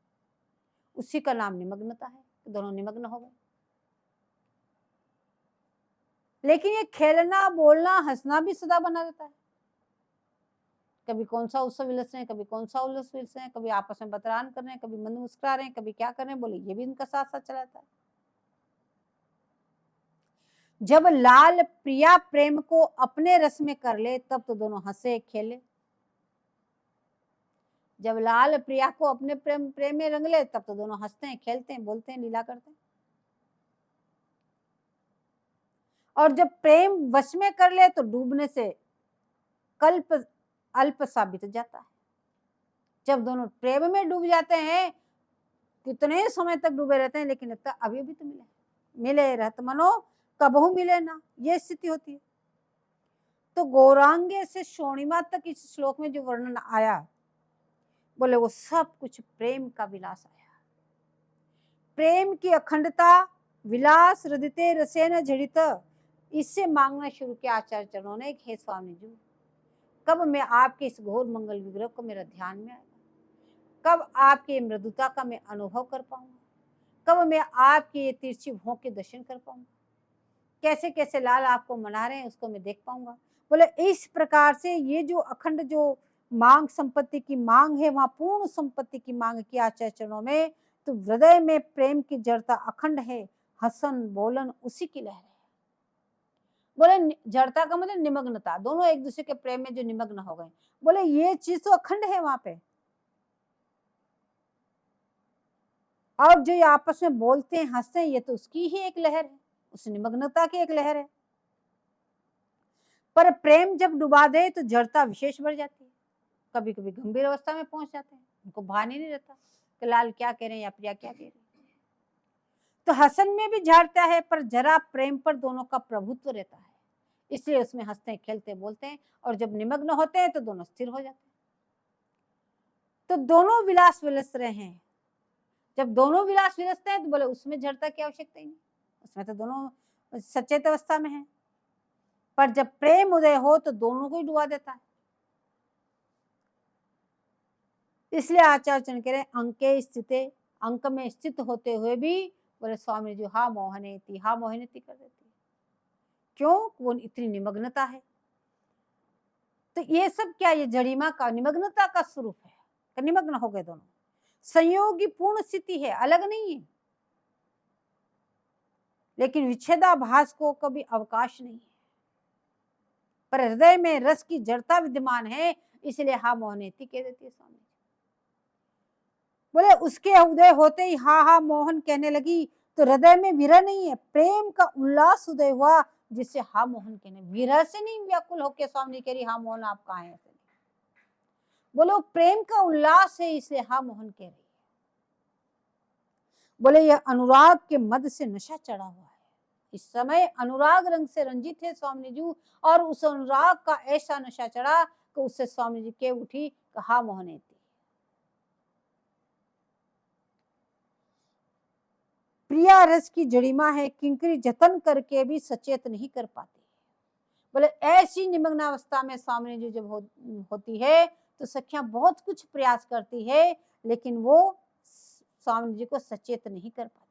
उसी का नाम निमग्नता है, दोनों निमग्न हो गए। लेकिन ये खेलना, बोलना, हंसना भी सदा बना रहता है। कभी कौन सा उत्सव विलस रहे हैं, कभी कौन सा उल्लास विलस रहे हैं, कभी आपस में बतरान कर रहे हैं, कभी मंद मुस्कुरा रहे हैं, कभी क्या कर रहे हैं, बोले ये भी इनका साथ साथ चला रहता है। जब लाल प्रिया प्रेम को अपने रस में कर ले तब तो दोनों हंसे खेले। जब लाल प्रिया को अपने प्रेम में रंग ले तब तो दोनों हंसते हैं, खेलते हैं, बोलते हैं, लीला करते हैं। और जब प्रेम वश में कर ले तो डूबने से कल्प अल्प साबित हो जाता है। जब दोनों प्रेम में डूब जाते हैं, कितने समय तक डूबे रहते हैं, लेकिन लगता अभी भी तो मिले रहत मनो कबहू मिले ना, ये स्थिति होती है। तो गौरांगे से शोणिमा तक इस श्लोक में जो वर्णन आया, बोले वो सब कुछ प्रेम का विलास आया। प्रेम की अखंडता, विलास हृदय रसेन जड़ित, इससे मांगना शुरू किया आचार्य चरणों ने, हे स्वामी जी कब मैं आपके इस घोर मंगल विग्रह को मेरा ध्यान में आएगा, कब आपकी मृदुता का मैं अनुभव कर पाऊंगा, कब मैं आपके ये तिरछी भौं के दर्शन कर पाऊंगा, कैसे कैसे लाल आपको मना रहे हैं उसको मैं देख पाऊंगा। बोले इस प्रकार से ये जो अखंड जो मांग, संपत्ति की मांग है, वहां पूर्ण संपत्ति की मांग की आचार्य चरणों में। तो हृदय में प्रेम की जड़ता अखंड है, हसन बोलन उसी की लहर है। बोले जड़ता का मतलब निमग्नता, दोनों एक दूसरे के प्रेम में जो निमग्न हो गए, बोले ये चीज तो अखंड है वहां पे। और जो ये आपस में बोलते हैं, हंसते हैं, ये तो उसकी ही एक लहर है, उस निमग्नता की एक लहर है। पर प्रेम जब डुबा दे तो जड़ता विशेष बढ़ जाती है, कभी कभी गंभीर अवस्था में पहुंच जाते हैं, उनको भान ही नहीं रहता कि लाल क्या कह रहे हैं या प्रिया क्या कह रही है। तो हसन में भी झाड़ता है, पर जरा प्रेम पर दोनों का प्रभुत्व रहता है, इसलिए उसमें हंसते हैं, खेलते बोलते हैं, और जब निमग्न होते हैं तो दोनों स्थिर हो जाते हैं। तो दोनों विलास विलस रहे हैं। जब दोनों विलास विलसते हैं तो बोले उसमें जड़ता की आवश्यकता ही नहीं, उसमें तो दोनों सचेत अवस्था में है। पर जब प्रेम उदय हो तो दोनों को ही डुबा देता है। इसलिए आचार्य चरण कह रहे अंके स्थिते, अंक में स्थित होते हुए भी बोले स्वामी जी हा मोहनेति, हा मोहनेति कर देती है। क्यों? वो इतनी निमग्नता है। तो ये सब क्या, ये जड़िमा का निमग्नता का स्वरूप है, निमग्न हो गए दोनों। संयोगी पूर्ण स्थिति है, अलग नहीं है, लेकिन विच्छेदाभास को कभी अवकाश नहीं है। पर हृदय में रस की जड़ता विद्यमान है, इसलिए हा मोहनेति कह देती है स्वामी। बोले उसके उदय होते ही हा हा मोहन कहने लगी, तो हृदय में विरह नहीं है, प्रेम का उल्लास उदय हुआ, जिससे हा मोहन कहने, विरह से नहीं व्याकुल होके स्वामी कह रही हा मोहन आप कहाँ हैं, बोलो प्रेम का उल्लास है, इसलिए हा मोहन कह रही है। बोले यह अनुराग के मद से नशा चढ़ा हुआ है, इस समय अनुराग रंग से रंजित है स्वामी जी, और उस अनुराग का ऐसा नशा चढ़ा कि उससे स्वामी जी के उठी हा मोहनेति। प्रिया रस की जड़िमा है, किंकरी जतन करके भी सचेत नहीं कर पाती। बोले ऐसी निमग्नावस्था में स्वामी जी जब होती है तो सखियां बहुत कुछ प्रयास करती है, लेकिन वो स्वामी जी को सचेत नहीं कर पाती।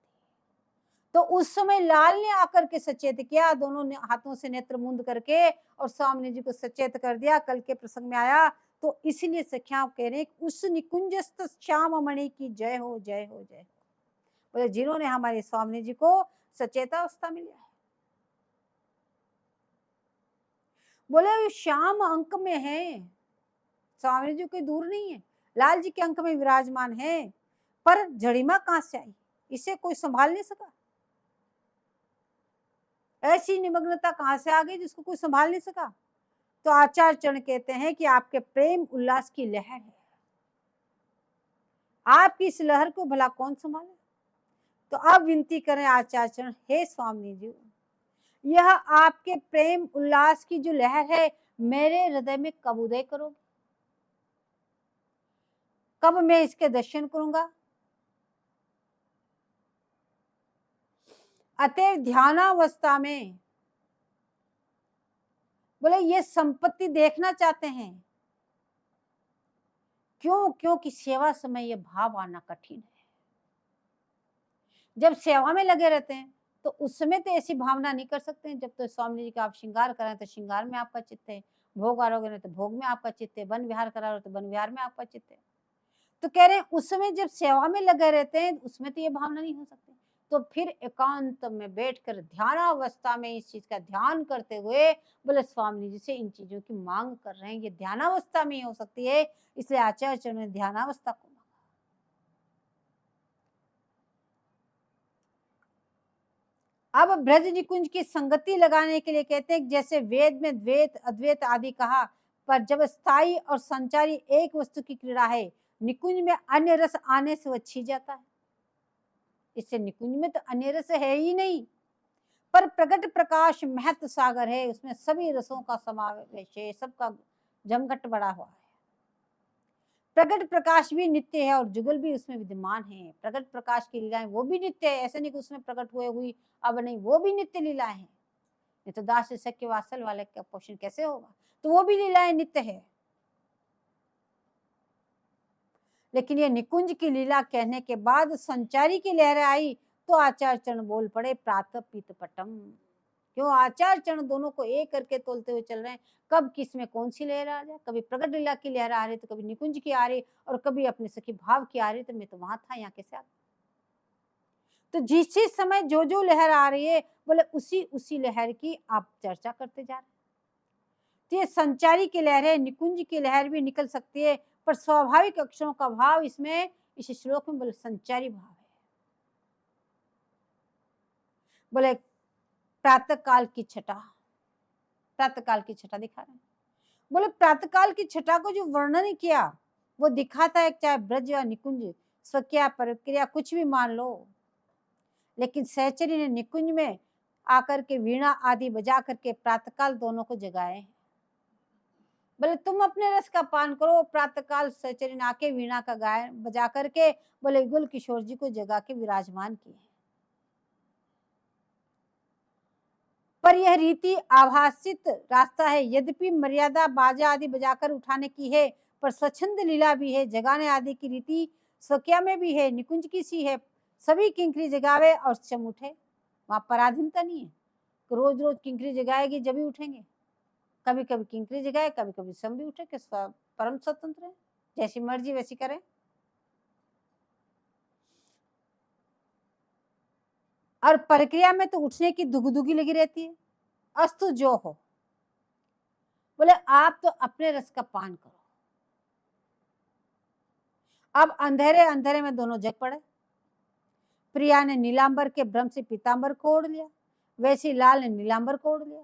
तो उस समय लाल ने आकर के सचेत किया, दोनों हाथों से नेत्र मूंद करके, और स्वामी जी को सचेत कर दिया। कल के प्रसंग में आया, तो इसलिए सखियां कह रहे उस निकुंजस्थ श्याम मणि की जय हो, जय हो, जय हो। बोले जिन्होंने हमारे स्वामी जी को सचेतावस्था में लिया है। बोले श्याम अंक में है, स्वामी जी कोई दूर नहीं है, लाल जी के अंक में विराजमान है, पर जड़िमा कहां से आई, इसे कोई संभाल नहीं सका। ऐसी निमग्नता कहां से आ गई जिसको कोई संभाल नहीं सका। तो आचार्य चरण कहते हैं कि आपके प्रेम उल्लास की लहर है, आपकी इस लहर को भला कौन संभाले। तो अब विनती करें आचार्य चरण, हे स्वामी जी, यह आपके प्रेम उल्लास की जो लहर है मेरे हृदय में कब उदय करोगे, कब मैं इसके दर्शन करूंगा। अतएव ध्यानावस्था में बोले ये संपत्ति देखना चाहते हैं। क्यों? क्योंकि सेवा समय ये भाव आना कठिन है। जब सेवा में लगे रहते हैं तो उस समय तो ऐसी भावना नहीं कर सकते हैं। जब तो स्वामी जी का आप श्रृंगार कराएं तो श्रृंगार में आपका चित्त है, भोग आरोगे नहीं तो भोग में आपका चित्त है, वन विहार करा रहे हो तो वन विहार में आपका चित्त है। तो कह रहे हैं उस समय जब सेवा में लगे रहते हैं उसमें तो ये भावना नहीं हो सकती। तो फिर एकांत में बैठकर ध्यानावस्था में इस चीज का ध्यान करते हुए बोले स्वामी जी से इन चीजों की मांग कर रहे हैं, ये ध्यानावस्था में ही हो सकती है, इसलिए आचार्य ने ध्यानावस्था को मांगा। अब ब्रज निकुंज की संगति लगाने के लिए कहते हैं जैसे वेद में द्वैत अद्वैत आदि कहा, पर जब स्थायी और संचारी एक वस्तु की क्रीड़ा है, निकुंज में अन्य रस आने से वह छिप जाता है। इससे निकुंज में तो अन्य रस है ही नहीं, पर प्रकट प्रकाश महत सागर है, उसमें सभी रसों का समावेश है, सबका जमघट बड़ा हुआ है। प्रकट प्रकाश भी नित्य है और जुगल भी उसमें विद्यमान है। प्रकट प्रकाश की लीलाएं वो भी नित्य है, ऐसे नहीं कि उसमें प्रकट हुई अब नहीं, वो भी नित्य लीलाएं हैं। नहीं तो दास शक्य वात्सल वाले का पोषण कैसे होगा, तो वो भी लीलाएं नित्य है। लेकिन ये निकुंज की लीला कहने के बाद संचारी की लहर आई तो आचार्य चरण बोल पड़े प्रातः पीत पटम। क्यों आचार्य चरण दोनों को एक करके तोलते हुए चल रहे हैं, कब किस में कौन सी लहर आ जाए, कभी प्रकट लीला की लहर आ रही तो कभी निकुंज की आ रही और कभी अपने सखी भाव की आ रही, तो मैं तो वहां था, यहाँ कैसे आ। तो जिस समय जो जो लहर आ रही है बोले उसी उसी लहर की आप चर्चा करते जा रहे हैं। तो ये संचारी की लहर है, निकुंज की लहर भी निकल सकती है, पर स्वाभाविक अक्षरों का भाव इसमें इस श्लोक में बोले संचारी भाव है। बोले प्रातः काल की छटा, प्रातः काल की छटा दिखा रहे हैं। बोले प्रातः काल की छटा को जो वर्णन किया वो दिखाता है, चाहे ब्रज या निकुंज स्वक्रिया प्रक्रिया कुछ भी मान लो, लेकिन सहचरी ने निकुंज में आकर के वीणा आदि बजा करके प्रातःकाल दोनों को जगाए। बोले तुम अपने रस का पान करो, प्रातःकाल सहचरी ने आके वीणा का गायन बजा करके बोले गुल किशोर जी को जगा के विराजमान किए। पर यह रीति आभासित रास्ता है, यद्यपि मर्यादा बाजा आदि बजाकर उठाने की है, पर स्वच्छंद लीला भी है, जगाने आदि की रीति स्वक्रिया में भी है, निकुंज की सी है। सभी किंकरी जगावे और सम उठे, वहां पराधीनता नहीं है, रोज रोज किंकरी जगाएगी जब भी उठेंगे। कभी कभी किंकरी जगाए, कभी कभी सम भी उठे, कि परम स्वतंत्र है, जैसी मर्जी वैसी करें। और प्रक्रिया में तो उठने की दुगदुगी लगी रहती है। अस्तु जो हो, बोले आप तो अपने रस का पान करो। अब अंधेरे अंधेरे में दोनों जग पड़े। प्रिया ने नीलांबर के भ्रम से पीतांबर को ओढ़ लिया, वैसे लाल ने नीलांबर को ओढ़ लिया।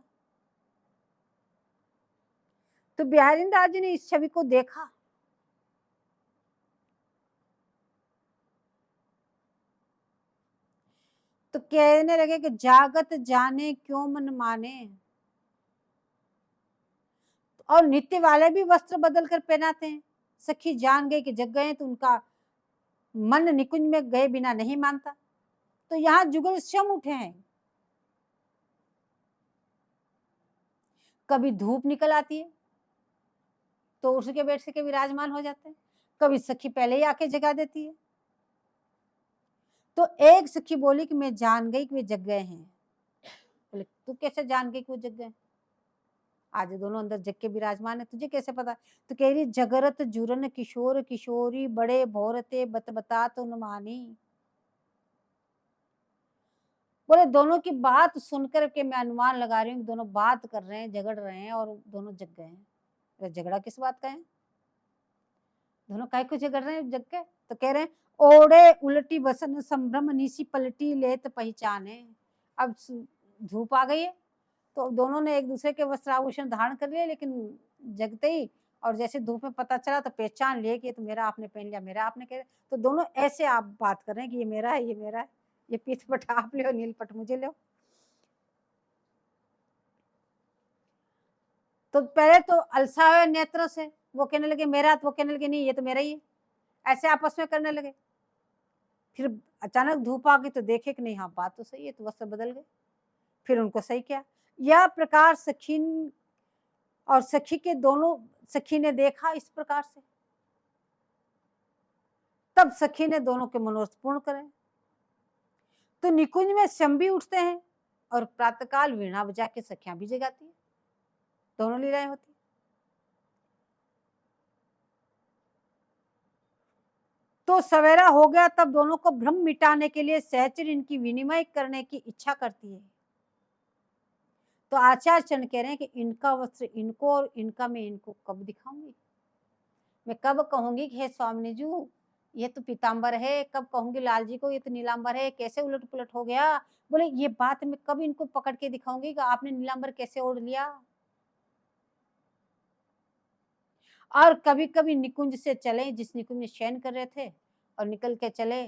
तो बिहारीदास जी ने इस छवि को देखा, तो कहने लगे कि जागत जाने क्यों मन माने। और नित्य वाले भी वस्त्र बदल कर पहनाते हैं। सखी जान गई कि जग गए तो उनका मन निकुंज में गए बिना नहीं मानता। तो यहाँ जुगल शम उठे हैं। कभी धूप निकल आती है तो उठ के बैठ के विराजमान हो जाते हैं, कभी सखी पहले ही आके जगा देती है। तो एक सखी बोली कि मैं जान गई कि वे जग गए हैं। बोले तू कैसे जान गई कि वो जग गए? आज दोनों अंदर जग के विराजमान है, तुझे कैसे पता? तो कह रही जगरत जुरन किशोर किशोरी बड़े भोरते बत बता तो न मानी। बोले दोनों की बात सुनकर के मैं अनुमान लगा रही हूँ, दोनों बात कर रहे हैं, झगड़ रहे हैं और दोनों जग गए हैं। झगड़ा किस बात का है? दोनों काय को झगड़ रहे हैं जग के? तो कह रहे हैं ओढ़े उलटी बसन संभ्रम निसी पलटी लेत पहचाने। अब धूप आ गई है तो दोनों ने एक दूसरे के वस्त्र आभूषण धारण कर लिए, लेकिन जगते ही और जैसे धूप में पता चला तो पहचान लिए कि ये तो मेरा आपने पहन लिया, मेरा आपने कह। तो दोनों ऐसे आप बात कर रहे हैं कि ये मेरा है, ये मेरा है, ये पीत पट आप ले, नील पट मुझे लो। तो पहले तो अलसा हुए नेत्रों से वो कहने लगे मेरा, तो वो कहने लगे नहीं ये तो मेरा ही है, ऐसे आपस में करने लगे। फिर अचानक धूप आ गई तो देखे कि नहीं हाँ बात तो सही है, तो वस्त्र बदल गए। फिर उनको सही किया। यह प्रकार सखी और सखी के दोनों, सखी ने देखा इस प्रकार से, तब सखी ने दोनों के मनोरथ पूर्ण करे। तो निकुंज में शंभी उठते हैं और प्रातःकाल वीणा बजा के सखियां भी जगाती है। दोनों लीलाएं होती। तो सवेरा हो गया, तब दोनों को भ्रम मिटाने के लिए सहचर इनकी विनिमय करने की इच्छा करती है। तो आचार्य चंद कह रहे हैं कि इनका वस्त्र इनको और इनका मैं इनको कब दिखाऊंगी, मैं कब कहूंगी कि हे स्वामी जी ये तो पीताम्बर है, कब कहूंगी लाल जी को ये तो नीलांबर है, कैसे उलट पुलट हो गया। बोले ये बात मैं कब इनको पकड़ के दिखाऊंगी कि आपने नीलांबर कैसे ओढ़ लिया। और कभी कभी निकुंज से चले, जिस निकुंज में शयन कर रहे थे और निकल के चले,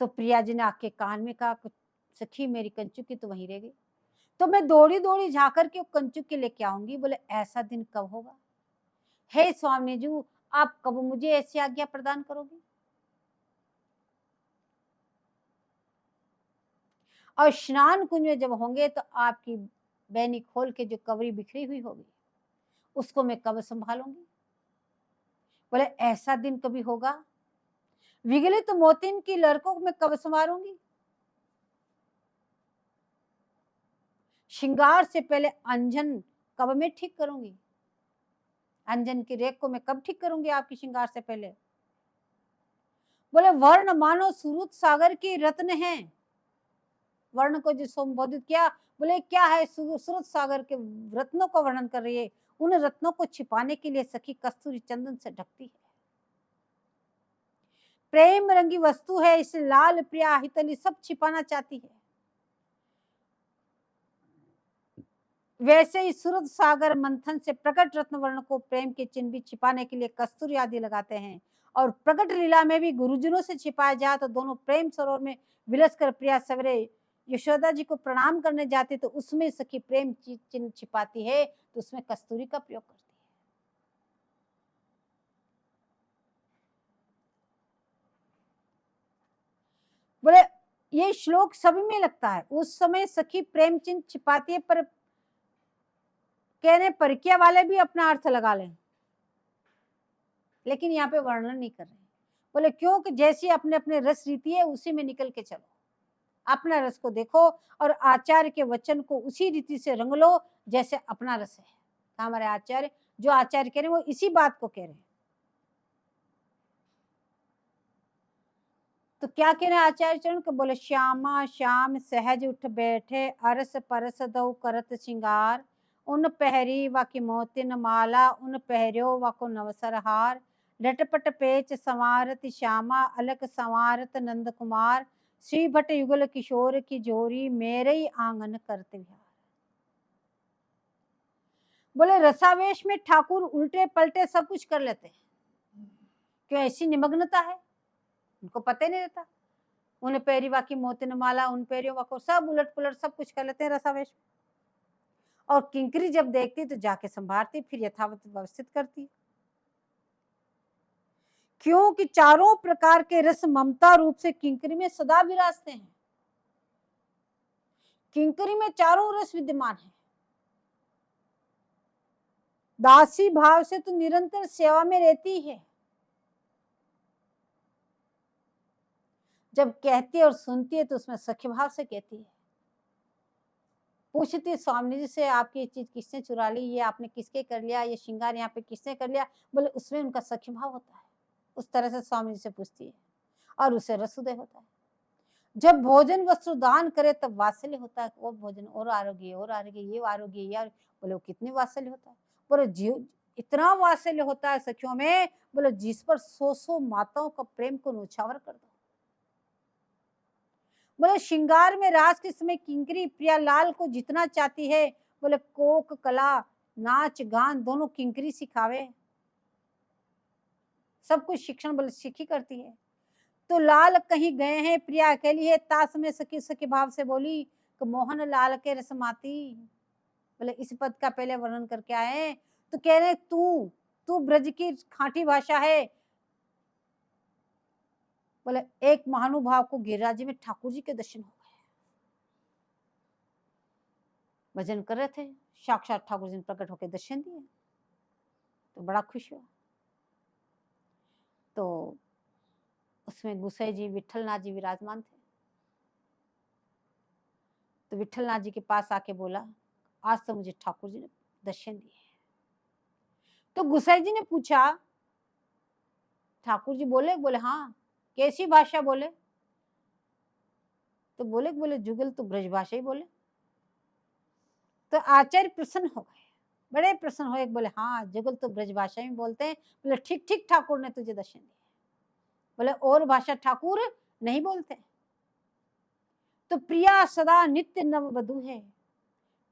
तो प्रिया जी ने आके कान में कहा सखी मेरी कंचुकी तो वहीं रह गई, तो मैं दौड़ी दौड़ी जाकर के कंचुकी लेके आऊंगी। बोले ऐसा दिन कब होगा, हे स्वामी जी आप कब मुझे ऐसी आज्ञा प्रदान करोगे। और स्नान कुंज में जब होंगे तो आपकी बैनी खोल के जो कवरी बिखरी हुई होगी उसको मैं कब संभालूंगी। बोले ऐसा दिन कभी होगा, विगलित तो मोतिन की लड़कों को मैं कब संवारूंगी। श्रृंगार से पहले अंजन कब मैं ठीक करूंगी, अंजन की रेख को मैं कब ठीक करूंगी आपकी श्रृंगार से पहले। बोले वर्ण मानो सुरुत सागर की रत्न है, वर्ण को जो संबोधित किया, बोले क्या है, सुरत सागर के रत्नों का वर्णन कर रही है। उन रत्नों को छिपाने के लिए सखी कस्तूरी चंदन से ढकती है। प्रेम रंगी वस्तु है, इसे लाल प्रिया हितली सब छिपाना चाहती है। वैसे ही सूरत सागर मंथन से प्रकट रत्न वर्ण को प्रेम के चिन्ह भी छिपाने के लिए कस्तूरी आदि लगाते हैं। और प्रकट लीला में भी गुरुजनों से छिपाया जाए तो दोनों प्रेम सरोवर में विलस कर प्रिया सवेरे यशोदा जी को प्रणाम करने जाते तो उसमें सखी प्रेम चिन्ह छिपाती है, तो उसमें कस्तूरी का प्रयोग करती है। बोले ये श्लोक सभी में लगता है, उस समय सखी प्रेम चिन्ह छिपाती है, पर कहने परिकिया वाले भी अपना अर्थ लगा लें, लेकिन यहाँ पे वर्णन नहीं कर रहे। बोले क्यों कि जैसी अपने अपने रस रीति है उसी में निकल के चलो, अपना रस को देखो और आचार्य के वचन को उसी रीति से रंग लो जैसे अपना रस है। हमारे आचार्य जो आचार्य कह रहे हैं वो इसी बात को कह रहे हैं। तो क्या कह रहे हैं आचार्य चरण को, बोले श्यामा श्याम सहज उठ बैठे अरस परस दो करत श्रृंगार, उन पहरी वाकी मोतिन माला उन पहरियो वाको नवसर हार, लटपट पेच संवारत श्यामा अलक संवारत नंद कुमार, श्री भट युगल किशोर की जोरी मेरे ही आंगन करते विहार। बोले रसावेश में ठाकुर उल्टे पलटे सब कुछ कर लेते हैं, क्यों ऐसी निमग्नता है, उनको पता ही नहीं रहता। उन पैरी वाकी मोतिन माला उन पैरियों वाको सब उलट पुलट सब कुछ कर लेते हैं रसावेश। और किंकरी जब देखती तो जाके संभारती, फिर यथावत व्यवस्थित करती, क्योंकि चारों प्रकार के रस ममता रूप से किंकरी में सदा विराजते हैं। किंकरी में चारों रस विद्यमान है। दासी भाव से तो निरंतर सेवा में रहती है, जब कहती है और सुनती है तो उसमें सख्य भाव से कहती है। पूछती स्वामी जी से आपकी ये चीज किसने चुरा ली, ये आपने किसके कर लिया, ये श्रृंगार यहाँ पे किसने कर लिया। बोले उसमें उनका सख्य भाव होता है, उस तरह से स्वामी जी से पूछती है और उसे रसोदय होता है। जब भोजन वस्त्र दान करे तब वात्सल्य होता है, वो भोजन और आरोग्य और आरोग्य ये आरोग्य यार। बोले वो कितने वात्सल्य होता है, बोले जीव इतना वात्सल्य होता है सखियों में, बोले जिस पर 100 माताओं का प्रेम को न्यौछावर कर दो। बोले श्रृंगार में रास के समय किंकरी प्रियालाल को जितना चाहती है, बोले कोक कला नाच गान दोनों किंकरी सिखावे, सब कुछ शिक्षण बोले सीखी करती है। तो लाल कहीं गए हैं प्रिया अकेली है, तास में सखी सखी भाव से बोली कि मोहन लाल के रसमाती। बोले इस पद का पहले वर्णन करके आए, तो कह रहे तू ब्रज की खांटी भाषा है। बोले एक महानुभाव को गिरिराज में ठाकुर जी के दर्शन हो गए, भजन कर रहे थे, साक्षात ठाकुर जी ने प्रकट होकर दर्शन दिए, तो बड़ा खुश हुआ। तो उसमें गुसाई जी विठलनाथ जी विराजमान थे। तो विठलनाथ जी के पास आके बोला, आज तो मुझे ठाकुर जी ने दर्शन दिए। तो गुसाई जी ने पूछा, ठाकुर जी बोले? बोले हाँ। कैसी भाषा बोले? तो बोले जुगल तो ब्रज भाषा ही बोले। तो आचार्य प्रसन्न हो गए, बड़े प्रसन्न हुए। बोले हाँ, जुगल तो ब्रज भाषा में बोलते हैं। बोले ठीक ठीक, ठाकुर ने तुझे दर्शन दिया। बोले और भाषा ठाकुर नहीं बोलते। तो प्रिया सदा नित्य नव वधु है,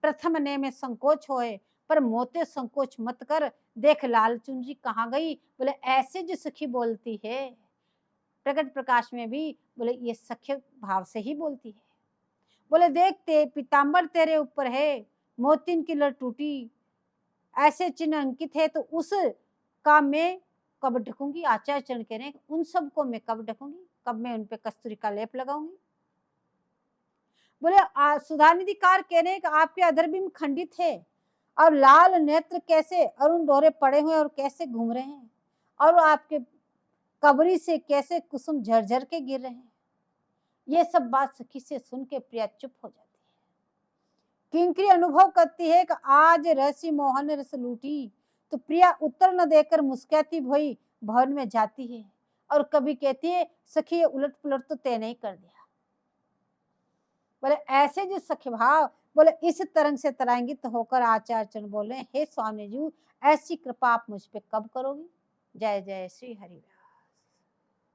प्रथम ने में संकोच होए, पर मोते संकोच मत कर, देख लाल चुनरी कहाँ गई। बोले ऐसे जो सखी बोलती है, प्रकट प्रकाश में भी बोले ये सख्य भाव से ही बोलती है। बोले देखते पीताम्बर तेरे ऊपर है, मोतिन की लड़ टूटी, ऐसे चिन्ह अंकित है, तो उस का मैं कब ढकूंगी। आचार्य चरण कह रहे हैं उन सबको मैं कब ढकूंगी, कब मैं उन पे कस्तूरी का लेप लगाऊंगी। बोले सुधानिधिकार कह रहे हैं कि आपके अधरबिंब खंडित है और लाल नेत्र कैसे अरुण डोरे पड़े हुए और कैसे घूम रहे हैं, और आपके कबरी से कैसे कुसुम झरझर के गिर रहे हैं। ये सब बात सखी से सुन के प्रिया चुप हो जाती है। किंकरी अनुभव करती है कि आज रसी मोहन रस लूटी, तो प्रिया उत्तर न देकर मुस्कुराती हुई भवन में जाती है और कभी कहती है, सखी उलट पुलट तो तय नहीं कर दिया। बोले ऐसे जो सखी भाव, बोले इस तरंग से तरांगित होकर आचार्य चरण बोले, हे स्वामी जी, ऐसी कृपा आप मुझ पे कब करोगी। जय जय श्री हरि।